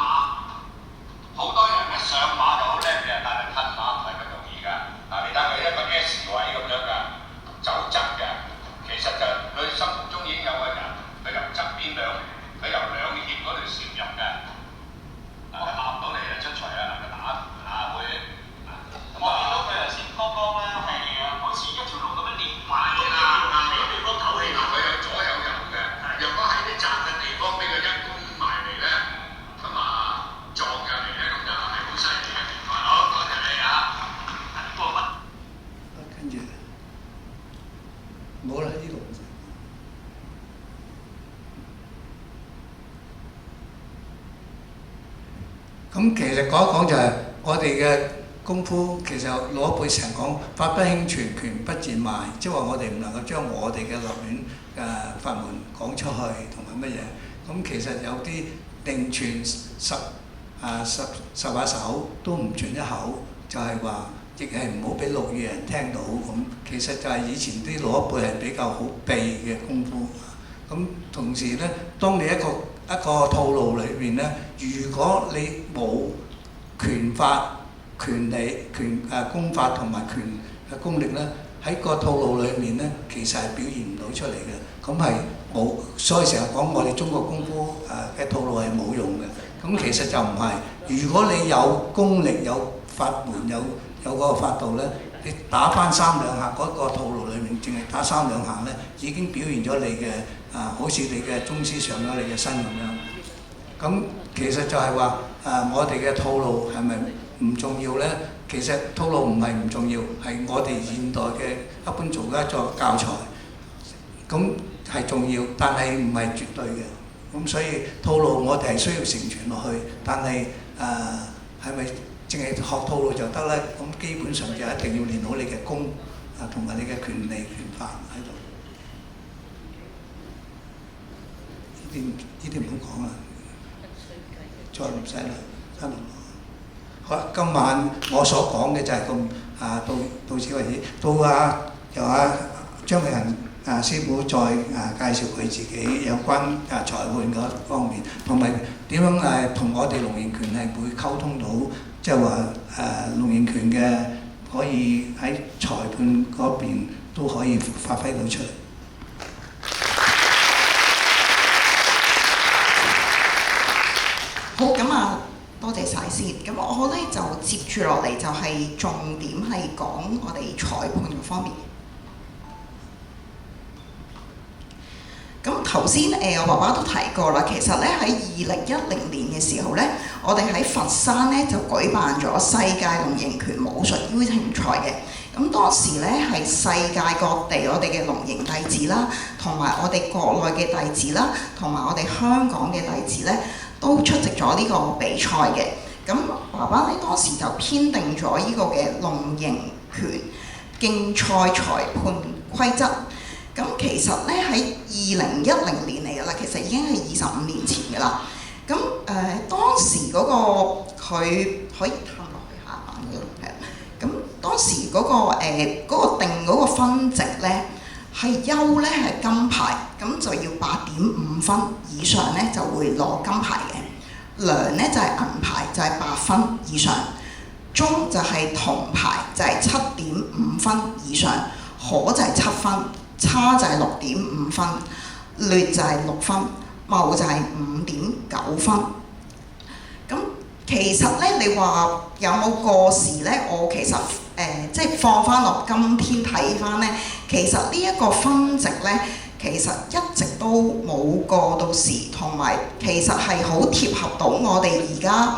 好多人一上馬就好叻嘅，但係褪馬唔係咁容易㗎。你睇佢一個 S 位咁樣㗎，走側嘅，其實就佢心目中已經有個人，佢由側邊佢由兩肋嗰度攝入嘅。我答唔到你就出錘啦，佢打會。我見到佢頭先剛剛咧係好似一條龍咁樣連埋啦，俾對方唞氣。佢有左有右嘅，若果喺啲窄嘅地方俾佢一攻埋嚟咧，咁撞入嚟咧，咁就係好犀利嘅情況。好，多謝你過乜？跟住冇啦，呢度。咁其實講一講就係我哋嘅功夫，其實老一輩成日講法不輕傳，拳不賤賣，即係話我哋唔能夠將我哋嘅立亂法門講出去同埋乜嘢。咁其實有啲定傳十把手都唔傳一口，就係話亦係唔好俾六耳人聽到。咁其實就係以前啲老一輩係比較好避嘅功夫。咁同時咧，當你一個套路裏邊咧，如果你冇拳法、拳理、功法同埋拳功力咧，喺個套路裏面咧，其實係表現唔到出嚟嘅。咁係冇，所以成日講我哋中國功夫嘅套路係冇用嘅。咁其實就唔係，如果你有功力、有法門、有嗰個法度咧，你打翻三兩下嗰個套路裏面，淨係打三兩下咧，已經表現咗你嘅好似你嘅宗師上咗你嘅身咁樣。咁其實就係話我哋嘅套路係咪唔重要呢？其實套路唔係唔重要，係我哋現代嘅一般做家作教材，咁係重要，但係唔係絕對嘅。咁所以套路我哋係需要承傳落去，但係係咪淨係學套路就得呢？咁基本上就一定要練好你嘅功同埋你嘅權利權法喺度。呢啲唔好講啦，再唔使啦，得唔得？好啦，今晚我所講嘅就係到此為止。到由張永恒師傅再介紹佢自己有關裁判嗰方面，同埋點樣同我哋龍形拳係會溝通到，即係話龍形拳嘅可以喺裁判嗰邊都可以發揮到出嚟。好，咁多謝晒先。咁我咧就接住落嚟就係重點係講我哋裁判嘅方面。咁頭先我爸爸都提過啦，其實咧喺2010年嘅時候咧，我哋喺佛山咧就舉辦咗世界龍形拳武術邀請賽嘅。咁當時咧係世界各地我哋嘅龍形弟子啦，同埋我哋國內嘅弟子啦，同埋我哋香港嘅弟子咧，都出席咗呢個比賽嘅。咁爸爸咧當時就編定咗呢個嘅龍形拳競賽裁判規則。咁其實咧喺2010年嚟㗎啦，其實已經係25年前㗎啦。咁當時嗰個佢可以探落去下版㗎啦，係。咁當時嗰個定嗰個分值咧係優咧係金牌，咁就要8.5分以上咧就會攞金牌嘅。良咧就係銀牌，就係8分以上；中就係銅牌，就係7.5分以上；可就係7分，差就係6.5分，劣就係6分，茂就係5.9分。咁其實咧，你話有冇過時咧？我其實即係放翻落今天睇翻咧，其實呢一個分值咧，其實一直都冇過到時，同埋其實係好貼合到我哋而家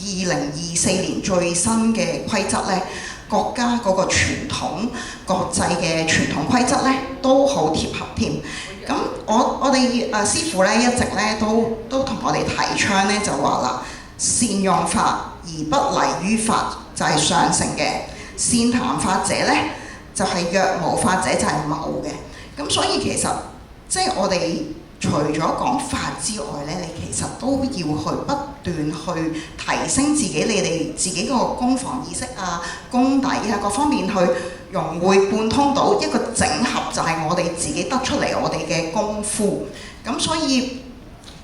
2024年最新嘅規則咧，國家嗰個傳統國際嘅傳統規則咧都好貼合添。咁我哋師傅咧一直咧都同我哋提倡咧就話啦，善用法而不離於法就係上乘嘅，善談法者咧就係若無法者就係謬嘅。咁所以其實即係我哋除咗講法之外咧，你其實都要去不斷去提升自己，你哋自己個攻防意識啊、功底啊各方面去融會貫通到一個整合，就係我哋自己得出嚟我哋嘅功夫。咁所以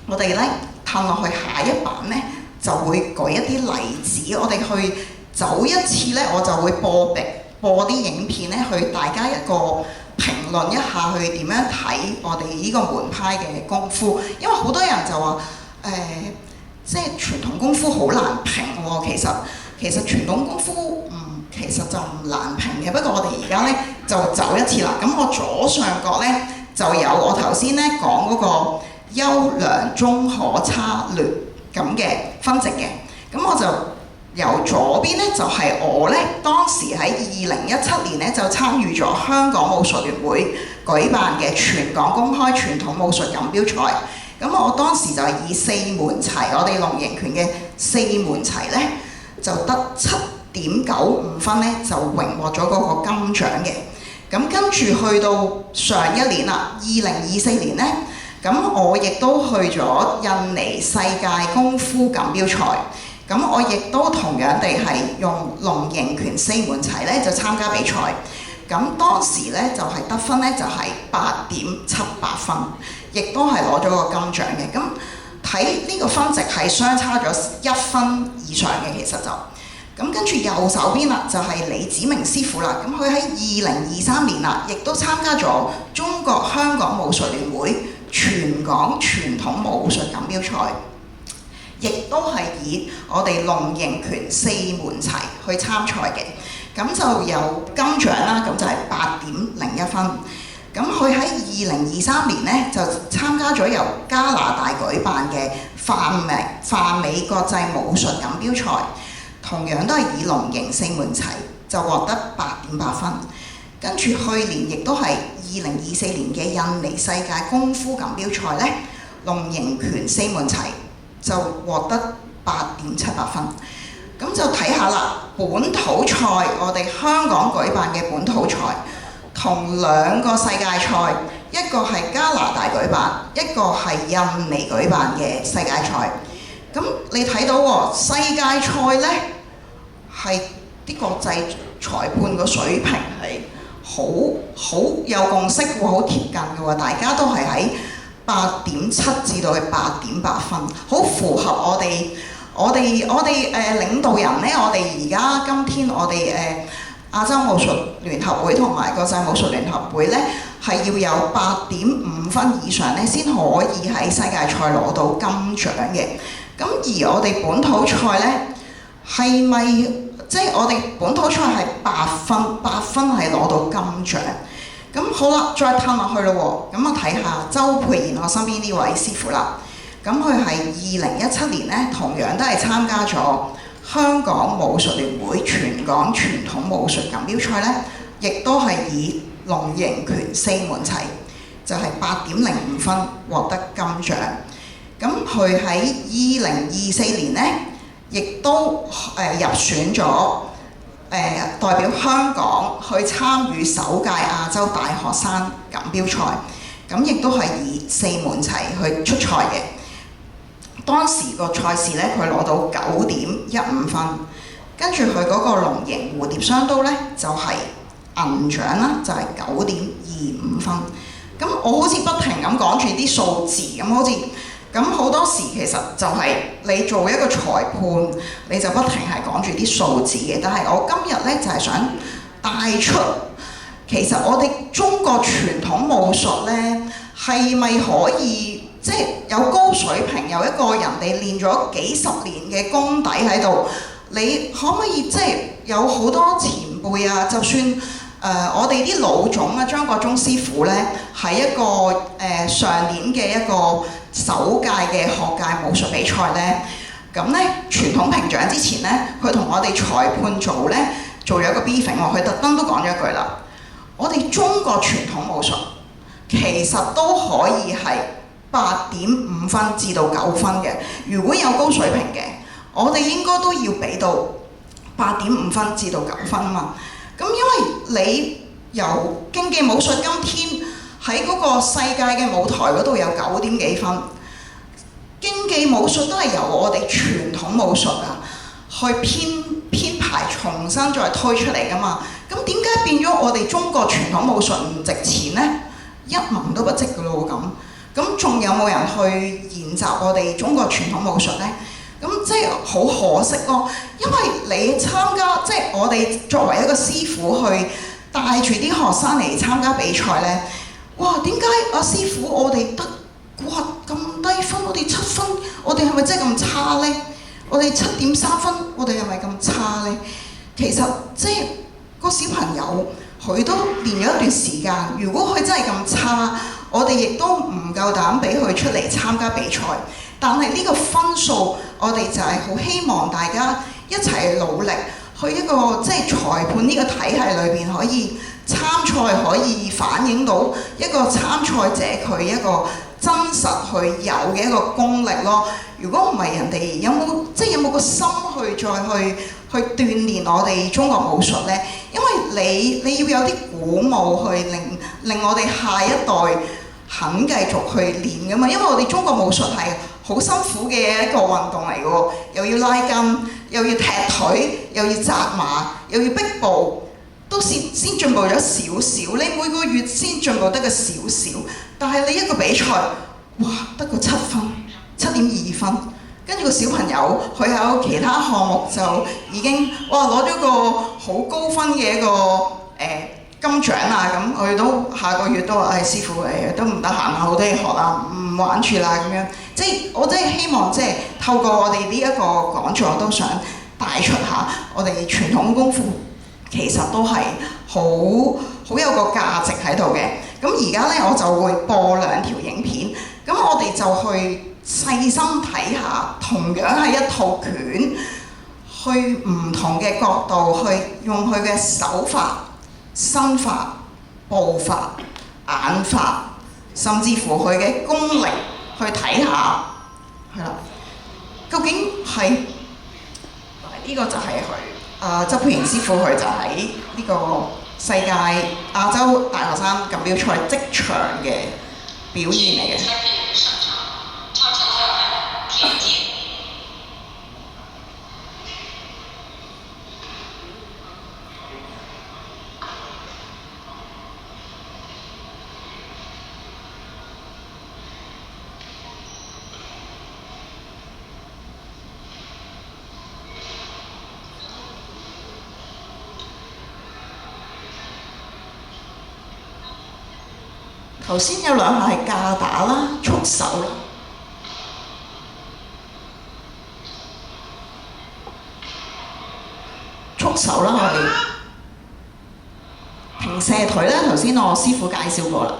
我哋咧褪落去下一版咧，就會舉一啲例子，我哋去走一次咧，我就會播啲影片咧，去大家一個評論一下去點樣睇我哋呢個門派嘅功夫。因為好多人就話即係傳統功夫好難評喎。其實傳統功夫其實就唔難評嘅。不過我哋而家咧就走一次啦。咁我左上角咧就有我頭先咧講嗰個優良中可差劣咁嘅分值嘅。咁我就由左邊咧就係我咧當時喺2017年咧就參與咗香港武術聯會舉辦嘅全港公開傳統武術錦標賽。咁我當時就係以4門齊，我哋龍形拳嘅4門齊咧就得7.95分咧，就榮獲咗嗰個金獎嘅。咁跟住去到上一年啦，2024年咧，咁我亦都去咗印尼世界功夫錦標賽。咁我亦都同樣地係用龍形拳4門齊咧就參加比賽。咁當時咧就係得分咧就係8.78分，亦都係攞咗個金獎嘅。咁睇呢個分值係相差咗1分以上嘅，其實就咁跟住右手邊啦，就係李子明師傅啦。咁佢喺2023年啦，亦都參加咗中國香港武術聯會全港傳統武術錦標賽，亦都係以我哋龍形拳4門齊去參賽嘅。咁就有金獎啦，咁就係8.01分。咁佢喺2023年咧就參加咗由加拿大舉辦嘅泛美國際武術錦標賽，同樣都係以龍形四門齊就獲得8.8分。跟住去年亦都係2024年嘅印尼世界功夫錦標賽呢，龍形拳四門齊就獲得8.78分。咁就睇下啦，本土賽我哋香港舉辦嘅本土賽，同2個世界賽，一個係加拿大舉辦，一個係印尼舉辦嘅世界賽。咁你睇到喎，世界賽呢係啲國際裁判個水平係好有共識喎，好貼近嘅喎，大家都係喺8.7至到8.8分，好符合我哋領導人呢。我哋而家今天我哋亞洲武術聯合會同埋國際武術聯合會呢，係要有8.5分以上呢，先可以喺世界賽攞到金獎嘅。咁而我哋本土賽呢，係咪即係我哋本土賽係8分，8分係攞到金獎？咁好啦，再探落去咯喎，咁我睇下周佩賢我身邊呢位師傅啦。咁佢係2017年呢，同樣都係參加咗香港武術聯會全港傳統武術錦標賽呢，亦都係以龍形拳四門齊，就係8.05分獲得金獎。咁佢喺2024年呢，亦都入選咗代表香港去參與首屆亞洲大學生錦標賽，咁亦都係以四門齊去出賽嘅。當時個賽事呢，佢攞到9.15分，跟住佢嗰個龍形蝴蝶雙刀呢，就係銀獎啦，就係9.25分。咁我好似不停咁講住啲數字，咁好多時其實就係你做一個裁判，你就不停係講住啲數字嘅。但係我今日呢，就係想帶出，其實我哋中國傳統武術呢，係咪可以即係有高水平，有一個人哋練咗幾十年嘅功底喺度，你可唔可以即係有好多前輩啊？就算我哋啲老總啊，張國忠師傅呢，喺一個上年嘅一個首屆嘅學界武術比賽呢，咁呢傳統評獎之前呢，佢同我哋裁判組呢做咗一個 briefing，佢特登都講咗一句啦，我哋中國傳統武術其實都可以係8.5分至到9分嘅，如果有高水平嘅，我哋應該都要俾到8.5分至到9分啊嘛。咁因為你由競技武術今天喺嗰個世界嘅舞台嗰度有9點幾分，競技武術都係由我哋傳統武術啊去編排重新再推出嚟噶嘛。咁點解變咗我哋中國傳統武術唔值錢呢？一文都不值噶咯咁仲有冇人去研習我哋中國傳統武術呢？咁即係好可惜咯，因為你參加即係我哋作為一個師傅去帶住啲學生嚟參加比賽呢。哇！點解阿師傅我哋得咁低分？我哋7分，我哋係咪真係咁差呢？我哋7.3分，我哋係咪咁差呢？其實即係個小朋友佢都練咗一段時間，如果佢真係咁差，我哋亦都唔夠膽俾佢出嚟參加比賽。但係呢個分數，我哋就係好希望大家一齊努力，去一個即係裁判呢個體系裏邊可以參賽，可以反映到一個參賽者佢一個真實去有嘅一個功力咯。如果唔係，人哋有冇個心去再去鍛鍊我哋中國武術呢？因為你要有啲鼓舞去令我哋下一代肯繼續去練㗎嘛。因為我哋中國武術係好辛苦嘅一個運動嚟嘅喎，又要拉筋，又要踢腿，又要紮馬，又要逼步，都先進步咗少少。你每個月先進步得個少少，但係你一個比賽，哇，得個7分、7.2分，跟住個小朋友佢有其他項目就已經哇攞咗個好高分嘅一個金獎啊！咁佢都下個月都話：師傅都唔得閒啊，好多嘢學啊，唔玩住啦咁樣。即係我真係希望即係透過我哋呢一個講座，都想帶出下我哋傳統功夫其實都係好有個價值喺度嘅。咁而家呢，我就會播2條影片，咁我哋就去細心睇下，同樣係一套拳，去唔同嘅角度去用佢嘅手法、身法、步伐、眼法，甚至乎佢嘅功力去睇下，係啦，究竟係呢個就係佢周佩瑩師傅，佢就喺呢個世界亞洲大學生錦標賽即場嘅表現嚟嘅。頭先有兩下係架打啦、束手啦，束手啦，我哋平射腿咧，頭先我師傅介紹過啦。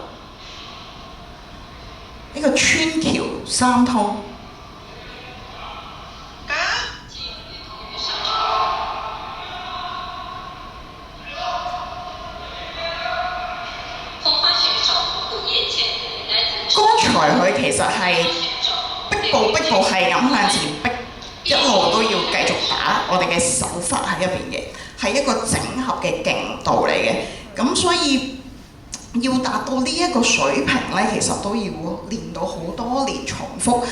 呢個穿橋三通。佢其實係逼步係咁向前逼，一路都要繼續打。我哋嘅手法喺入邊嘅，係一個整合嘅勁度嚟嘅。咁所以要達到呢一個水平咧，其實都要練到好多年重複。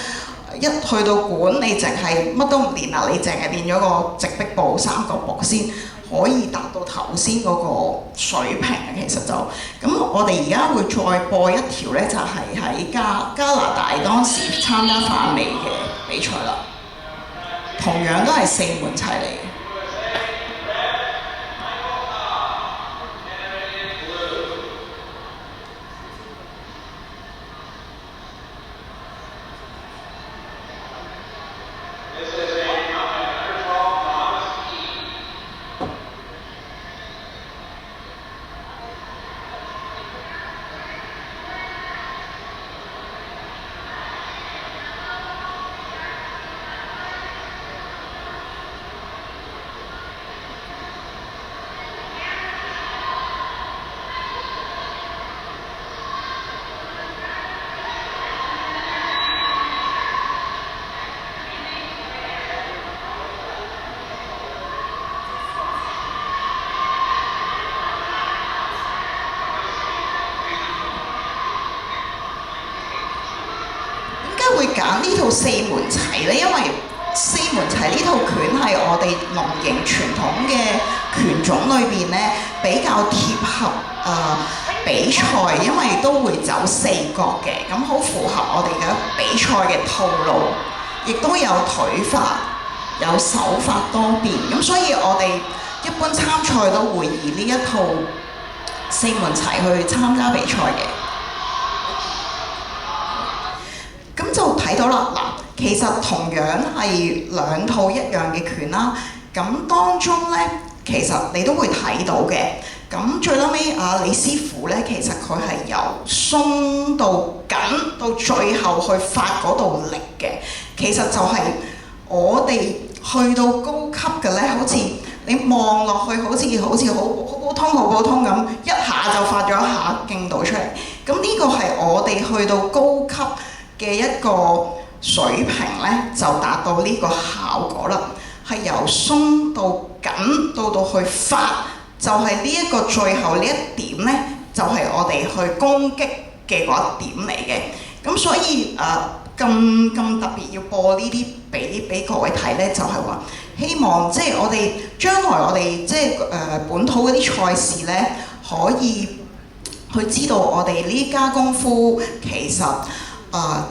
一去到館，你淨係乜都唔練啦，你淨係練咗個直逼步、三角步先可以達到頭先嗰個水平。其實就咁，我哋而家會再播一條咧，就係喺加拿大當時參加泛美嘅比賽啦，同樣都係四門齊嚟嘅。會揀呢套四門齊咧，因為四門齊呢套拳係我哋龍形傳統嘅拳種裏邊咧比較貼合比賽，因為都會走四角嘅，咁好符合我哋嘅比賽嘅套路，亦都有腿法、有手法多變，咁所以我哋一般參賽都會以呢一套四門齊去參加比賽嘅。咁就睇到啦，嗱，其實同樣係兩套一樣嘅拳啦。咁當中咧，其實你都會睇到嘅。咁最撚尾李師傅咧，其實佢係由鬆到緊，到最後去發嗰度力嘅。其實就係我哋去到高級嘅咧，好似你望落去好似好普通咁，一下就發咗一下勁度出嚟。咁呢個係我哋去到高級嘅一個水平咧，就達到呢個效果啦。係由鬆到緊到去發，就係呢一個最後呢一點咧，就係我哋去攻擊嘅嗰一點嚟嘅。咁所以咁特別要播呢啲俾各位睇咧，就係話希望即係我哋將來我哋即係本土嗰啲賽事咧，可以去知道我哋呢家功夫其實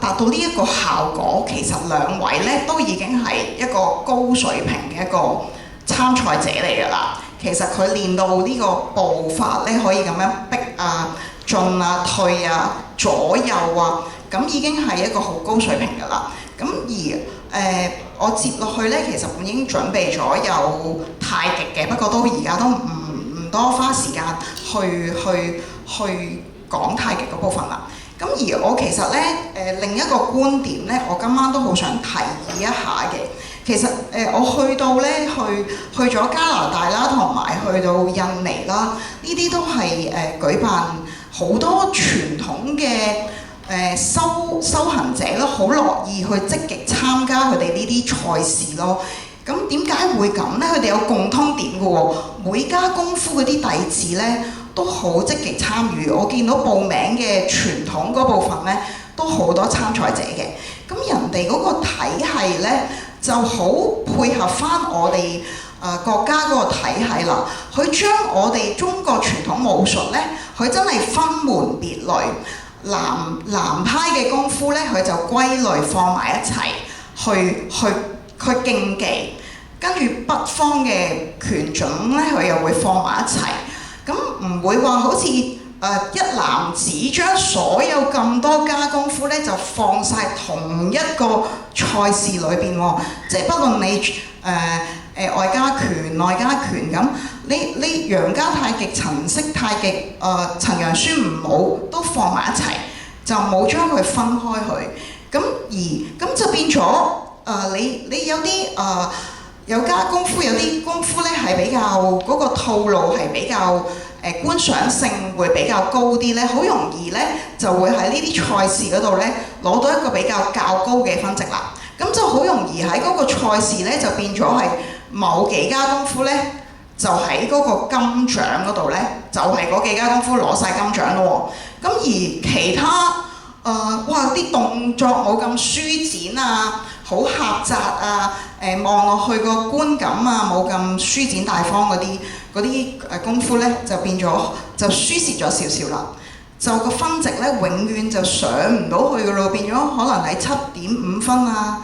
達到呢一個效果，其實兩位咧都已經係一個高水平嘅一個參賽者嚟㗎啦。其實佢練到呢個步法咧，可以咁樣逼進退左右咁已經係一個好高水平㗎啦。咁而我接落去咧，其實我已經準備咗有太極嘅，不過而家都唔多花時間去講太極嗰部分啦。咁而我其實咧另一個觀點咧，我今晚都好想提議一下嘅。其實我去到咧去咗加拿大啦，同埋去到印尼啦，呢啲都係舉辦好多傳統嘅修行者咯，好樂意去積極參加佢哋呢啲賽事咯。咁點解會咁呢？佢哋有共通點嘅喎，每家功夫嗰啲弟子呢都好積極參與。我見到報名嘅傳統嗰部分呢，都好多參賽者嘅。咁人哋嗰個體系呢，就好配合翻我哋國家嗰個體系啦。佢將我哋中國傳統武術呢，佢真係分門別類。南派嘅功夫呢，佢就歸類放埋一齊去競技，跟住北方嘅拳種咧，佢又會放埋一齊，咁唔會話好似一籃子將所有咁多家功夫咧就放晒同一個賽事裏邊喎，即係不論你外家拳、內家拳咁，你楊家太極、陳式太極、陳楊孫吳武都放埋一齊，就冇將佢分開去，咁就變咗。你有啲有家功夫，有啲功夫咧係比較嗰個套路係比較觀賞性會比較高啲咧，好容易咧就會喺呢啲賽事嗰度咧攞到一個比較高嘅分值啦。咁就好容易喺嗰個賽事咧就變咗係某幾家功夫咧就喺嗰個金獎嗰度咧就係嗰幾家功夫攞晒金獎咯喎。咁而其他哇啲動作冇咁舒展啊，好狹窄啊，望落去個觀感啊冇咁舒展大方嗰啲功夫咧，就變咗就輸蝕咗少少啦。就個分值咧永遠就上唔到去噶咯，變咗可能係7.5分啊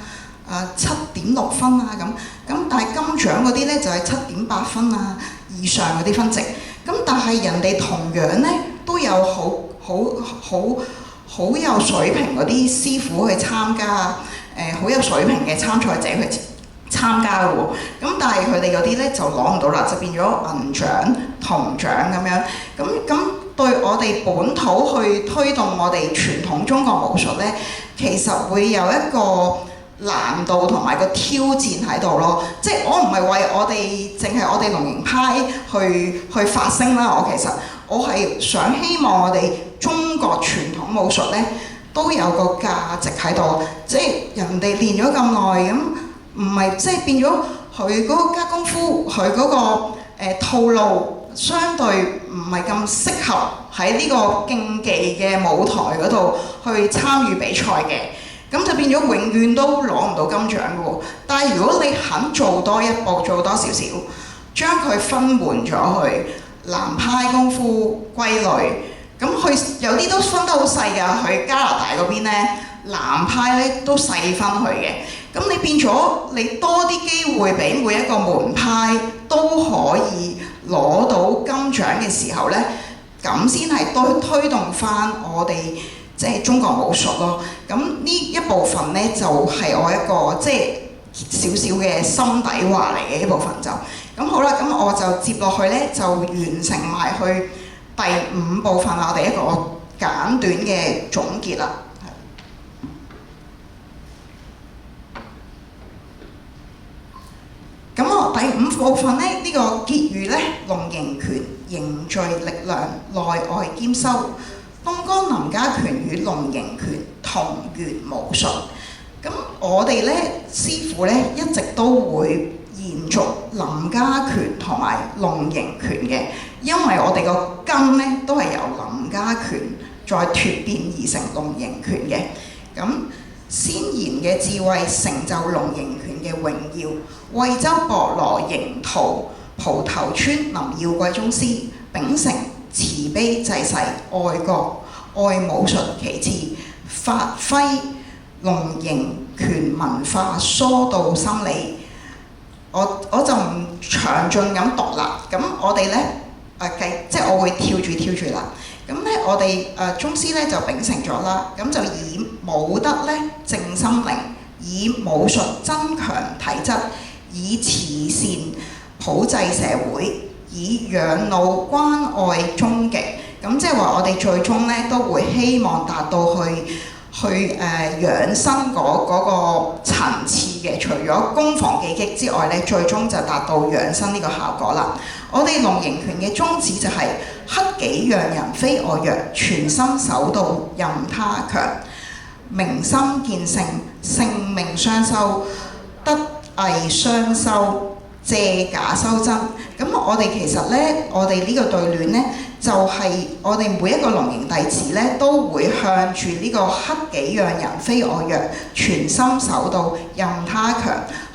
，7.6分啊咁。但係金獎嗰啲咧就係7.8分啊以上嗰啲分值。咁但係人哋同樣咧都有好有水平嗰啲師傅去參加，好有水平嘅參賽者去參加嘅喎。咁但係佢哋嗰啲咧就攞唔到啦，就變咗銀獎、銅獎咁樣。咁對我哋本土去推動我哋傳統中國武術咧，其實會有一個難度同埋個挑戰喺度咯。即係我唔係為我哋淨係我哋龍營派去發聲啦。我係想希望我哋中國傳統武術咧都有個價值喺度，即係人哋練咗咁耐咁，唔係即係變咗佢嗰個家功夫，佢嗰個套路相對唔係咁適合喺呢個競技嘅舞台嗰度去參與比賽嘅，咁就變咗永遠都攞唔到金獎嘅喎。但係如果你肯做多一步，做多少少，將佢分門咗去。南派功夫歸類，咁佢有啲都分得好細㗎。去加拿大嗰邊咧，南派咧都細分佢嘅。咁你變咗你多啲機會俾每一個門派都可以攞到金獎嘅時候咧，咁先係推動翻我哋即係中國武術咯。咁呢一部分咧就係我一個即係少少嘅心底話嚟嘅，呢部分就。咁好啦，咁我就接落去咧，就完成埋去第5部分啦，我哋一個簡短嘅總結啦。咁我第5部分咧，呢個結語咧，龍形拳凝聚力量，內外兼修，東江林家拳與龍形拳同源武術。咁我哋咧師傅咧一直都會延續林家拳同埋龍形拳嘅，因為我哋個根咧都係由林家拳再脫變而成龍形拳嘅。咁先賢嘅智慧成就龍形拳嘅榮耀，惠州博羅營圖蒲頭村林耀貴宗師秉承慈悲濟世、愛國愛武術其次，發揮龍形拳文化疏導心理。我就唔詳盡咁讀啦。咁我哋咧即係我會跳住啦。咁咧我哋宗師咧就秉承咗啦。咁就以武德咧靜心靈，以武術增強體質，以慈善普濟社會，以養老關愛終極。咁即係話我哋最終咧都會希望達到去養生嗰個層次嘅。除咗攻防技擊之外咧，最終就達到養生呢個效果啦。我哋龍形拳嘅宗旨就係克己讓人非我弱，全心守道任他強，明心見性，性命雙修，德藝雙修，借假修真。咁我哋其實咧，我哋呢個對聯咧，就係我哋每一個龍形弟子咧，都會向住呢個克己讓人非我弱，全心守道任他強，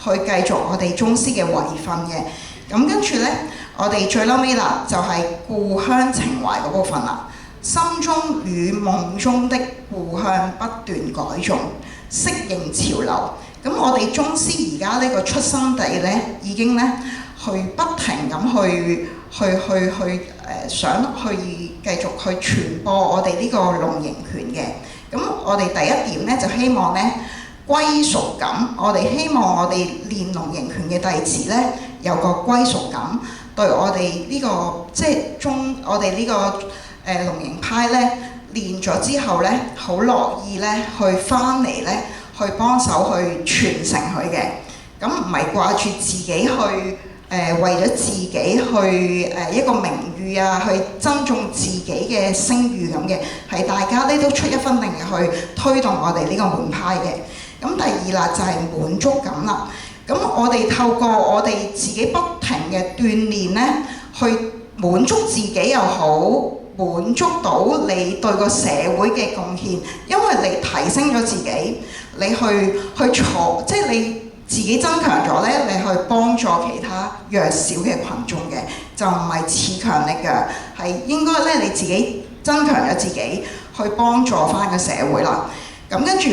去繼續我哋宗師嘅遺訓嘅。咁跟住咧，我哋最嬲尾啦，就係故鄉情懷嗰部分啦。心中與夢中的故鄉不斷改種，適應潮流。咁我哋宗師而家呢個出生地咧，已經咧去不停咁去想去繼續去傳播我哋呢個龍形拳嘅。咁我哋第一點咧就希望咧歸屬感，我哋希望我哋練龍形拳嘅弟子咧有個歸屬感，對我哋呢個即係我哋呢個龍形派咧練咗之後咧，好樂意咧去翻嚟咧去幫手去傳承佢嘅。咁唔係掛住自己去為咗自己去一個名譽啊，去增重自己嘅聲譽咁嘅，係大家咧都出一分力去推動我哋呢個門派嘅。咁第二啦就係滿足感啦。咁我哋透過我哋自己不停嘅鍛鍊咧，去滿足自己又好，滿足到你對個社會嘅貢獻，因為你提升咗自己，你去即係你自己增強咗咧，你去幫助其他弱小嘅群眾嘅，就唔係恃強力弱，係應該咧你自己增強咗自己，去幫助翻個社會啦。咁跟住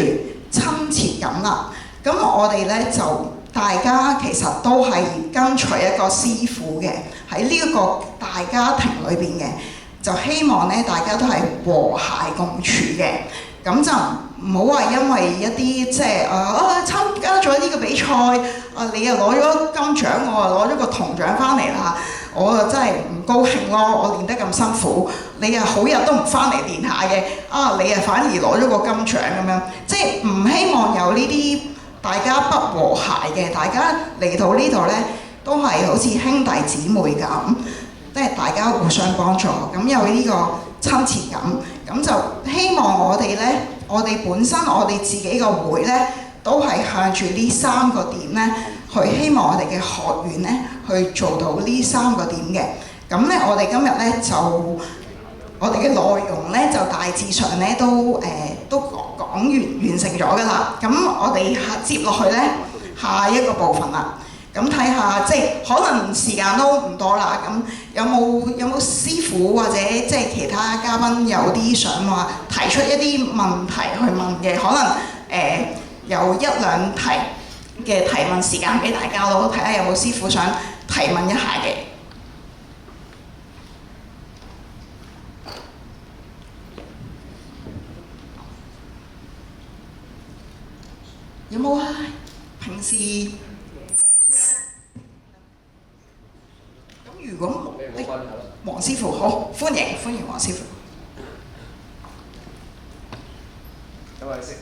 親切感啦，咁我哋咧就大家其實都係跟隨一個師傅嘅，喺呢一個大家庭裏邊嘅，就希望咧大家都係和諧共處嘅。咁就唔好話因為一啲即係參加咗呢個比賽，你又攞咗金獎，我又攞咗個銅獎翻嚟啦，我就真係唔高興咯！我練得咁辛苦，你又好日都唔翻嚟練下嘅，你又反而攞咗個金獎咁樣，即係唔希望有呢啲大家不和諧嘅，大家嚟到呢度咧都係好似兄弟姊妹咁，即係大家互相幫助，咁有呢個親切感，咁就希望我哋咧，我哋本身我哋自己個會咧，都係向住呢3個點咧，去希望我哋嘅學員咧，去做到呢3個點嘅。咁咧，我哋今日咧就我哋嘅內容咧，就大致上咧都講完成咗㗎啦。咁我哋接落去咧，下一個部分啦。咁睇下，即係可能時間都唔多啦。咁有冇師傅或者即係其他嘉賓有啲想話提出一啲問題去問嘅？可能有1-2題嘅提問時間俾大家咯。睇下有冇師傅想提問一下嘅。有冇啊？平時如果黃師傅，好，歡迎黃師傅。有位識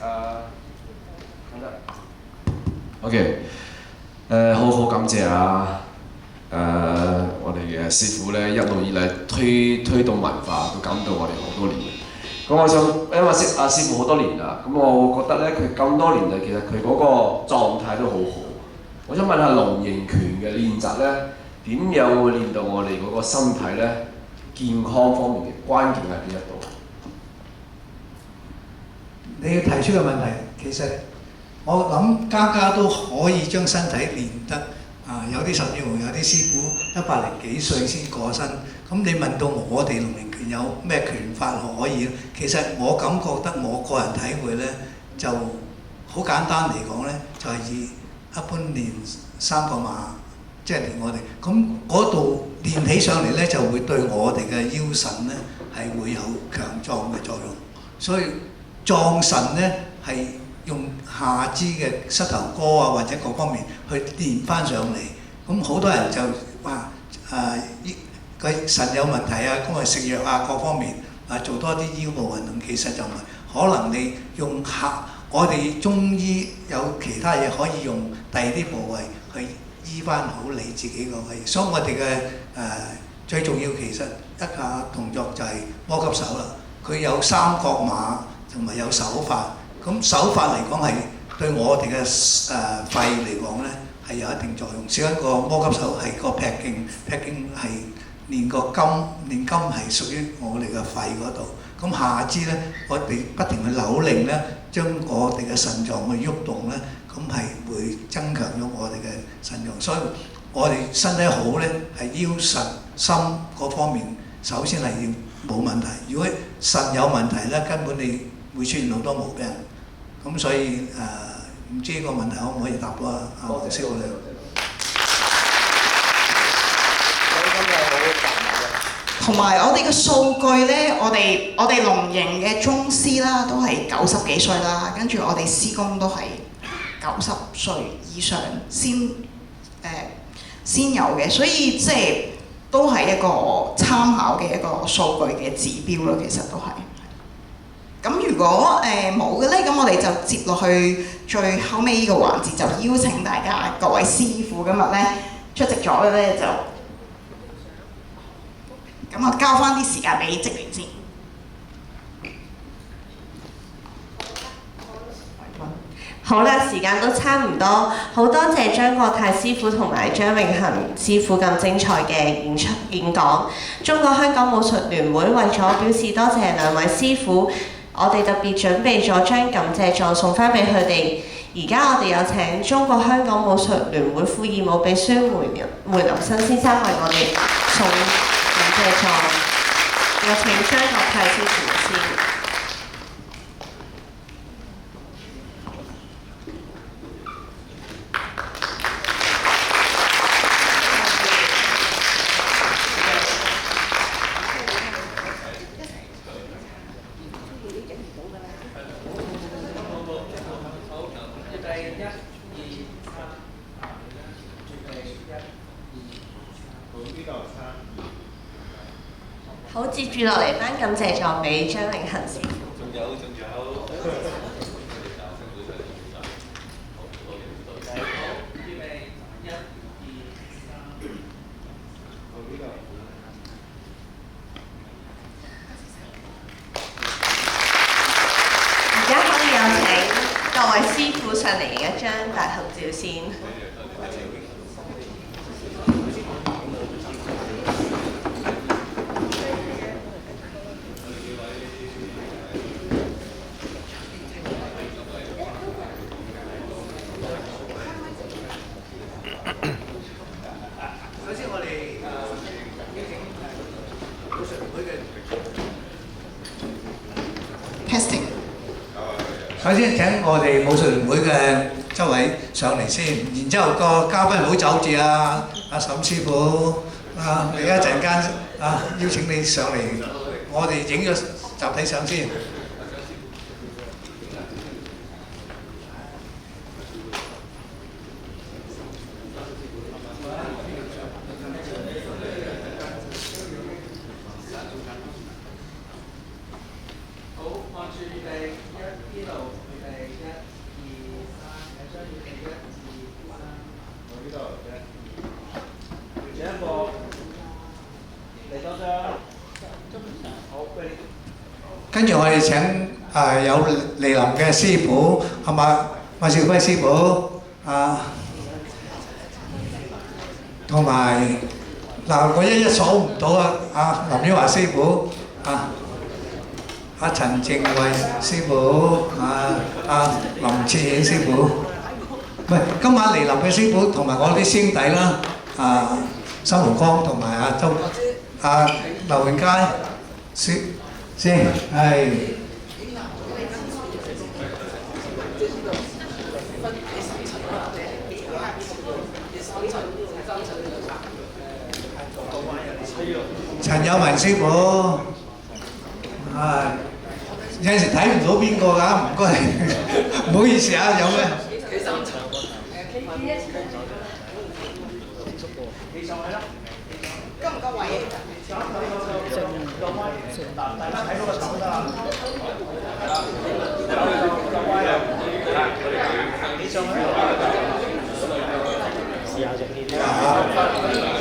OK， 好感謝我哋嘅師傅咧，一路以嚟推動文化，都感到我哋好多年。咁我想，因為識師傅好多年啦，咁我覺得咧佢咁多年嚟，其實佢嗰個狀態都好好。我想問下龍形拳嘅練習咧，點樣會練到我哋嗰個身體咧健康方面嘅關鍵喺邊一度？你要提出嘅問題，其實我諗家都可以將身體練得有啲甚至乎有啲師傅100零幾歲先過身。咁你問到我哋龍形拳有咩拳法可以？其實我感覺得我個人體會咧，就好簡單嚟講咧，就係以一般練3個馬。即係練我哋，咁嗰度練起上嚟咧，就會對我哋嘅腰腎咧係會有強壯嘅作用。所以壯腎咧係用下肢嘅膝頭哥啊，或者各方面去練翻上嚟。咁好多人就話個腎有問題啊，咁啊食藥啊各方面做多啲腰部運動，其實就唔係可能你用我哋中醫有其他嘢可以用第二啲部位去醫翻好你自己個位，所以我哋嘅最重要其實一下動作就係摩級手啦。佢有三角馬同埋有手法，咁手法嚟講係對我哋嘅肺嚟講咧係有一定作用。少一個摩級手係個劈勁，劈勁係練個筋，練筋係屬於我哋嘅肺嗰度。咁下肢咧，我哋不停去扭擰咧，將我哋嘅腎臟去喐動咧，咁係會增強咗我哋嘅腎臟。所以我哋身體好咧，係腰腎心嗰方面，首先係要冇問題。如果腎有問題咧，根本你會出現好多毛病。咁所以唔知呢個問題可唔可以答到阿黃師傅你？同埋我哋嘅數據咧，我哋龍營嘅宗師啦，都係90幾歲啦，跟住我哋師公都係90歲以上先有嘅，所以即係都係一個參考嘅一個數據嘅指標咯，其實都係。咁如果冇嘅咧，咁我哋就接落去最後尾呢個環節，就邀請大家各位師傅今日咧出席咗嘅咧就。咁我交翻啲時間俾職員先。好啦，時間都差唔多，好多謝張國泰師傅同埋張永恒師傅咁精彩嘅演講。中國香港武術聯會為咗表示多謝兩位師傅，我哋特別準備咗張感謝狀送翻俾佢哋。而家我哋有請中國香港武術聯會副義務秘書梅林新先生為我哋送感謝狀，有請張國泰師傅先。好，接住落嚟頒感謝狀俾張永恒師傅。仲有。而家可以有請各位師傅上嚟影一張大合照先。首先請我哋武術聯會嘅周位上嚟先，然之後個嘉賓唔好走住啊！阿沈師傅啊，你一陣間啊邀請你上嚟，我哋影咗集體相先。跟住我哋請有嚟臨嘅師傅，係嘛？馬兆輝師傅同埋嗱，我一數唔到林曉華師傅陳靜慧師傅林徹顯師傅，唔係今晚嚟臨嘅師傅同埋我啲師兄弟啦，周洪光同埋劉永佳先係。陳有文師傅，有陣時睇唔到邊個㗎，唔該，唔好意思啊，有咩？夠唔夠位？嗱，大家睇到個手得啦。你上去試下隻呢啲。